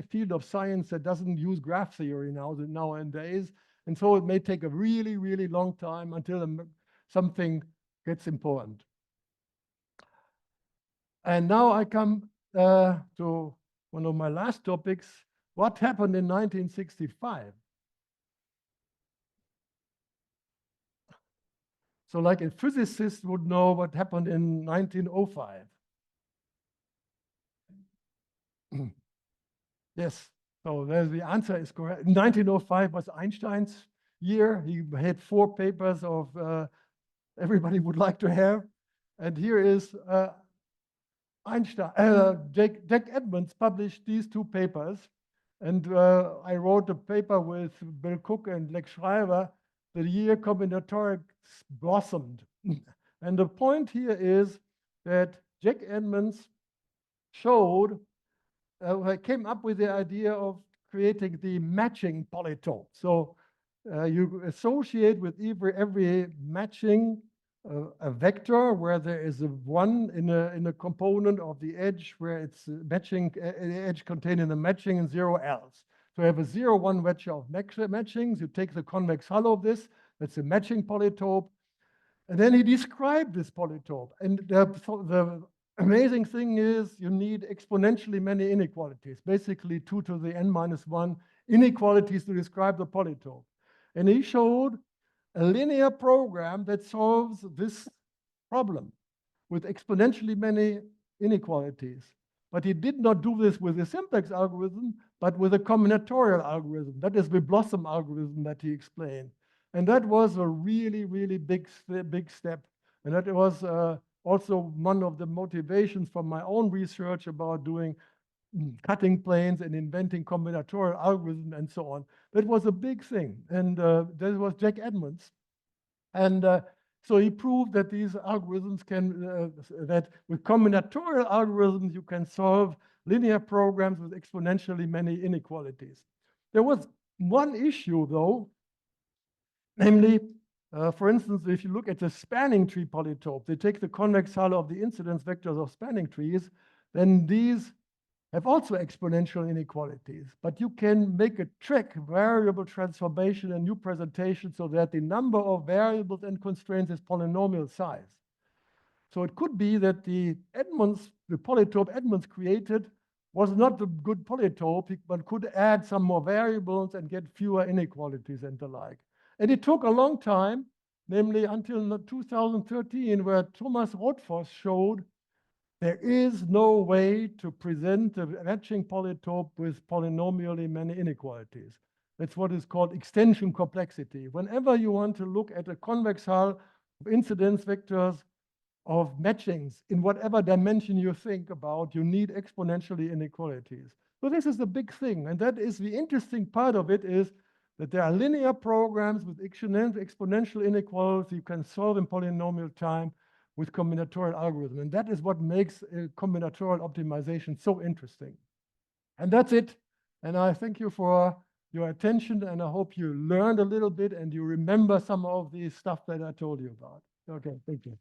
field of science that doesn't use graph theory nowadays, and so it may take a really, really long time until something gets important. And now I come to one of my last topics. What happened in 1965? So like a physicist would know what happened in 1905. Yes, so the answer is correct. 1905 was Einstein's year. He had 4 papers of everybody would like to have. And here is Einstein, Jack Edmonds published these two papers. And I wrote a paper with Bill Cook and Lex Schreiber the year combinatorics blossomed. And the point here is that Jack Edmonds showed, came up with the idea of creating the matching polytope. So you associate with every matching a vector where there is a 1 in a component of the edge where it's matching, edge containing the matching and 0 else. So you have a 0, 1 vector of matchings. You take the convex hull of this, that's a matching polytope. And then he described this polytope. And the amazing thing is you need exponentially many inequalities, basically 2 to the n minus 1 inequalities to describe the polytope. And he showed a linear program that solves this problem with exponentially many inequalities. But he did not do this with a simplex algorithm, but with a combinatorial algorithm. That is the Blossom algorithm that he explained. And that was a really, really big step. And that was also one of the motivations for my own research about doing cutting planes and inventing combinatorial algorithms and so on. That was a big thing. And that was Jack Edmonds. And so he proved that these algorithms can, that with combinatorial algorithms, you can solve linear programs with exponentially many inequalities. There was one issue, though, namely, for instance, if you look at the spanning tree polytope, they take the convex hull of the incidence vectors of spanning trees, then these have also exponential inequalities. But you can make a trick, variable transformation, and new presentation so that the number of variables and constraints is polynomial size. So it could be that the polytope Edmonds created was not a good polytope, but could add some more variables and get fewer inequalities and the like. And it took a long time, namely until 2013, where Thomas Rothfuss showed there is no way to present a matching polytope with polynomially many inequalities. That's what is called extension complexity. Whenever you want to look at a convex hull of incidence vectors of matchings in whatever dimension you think about, you need exponentially inequalities. So this is the big thing. And that is the interesting part of it, is that there are linear programs with exponential inequalities you can solve in polynomial time with combinatorial algorithm. And that is what makes combinatorial optimization so interesting. And that's it. And I thank you for your attention, and I hope you learned a little bit and you remember some of the stuff that I told you about. Okay, thank you.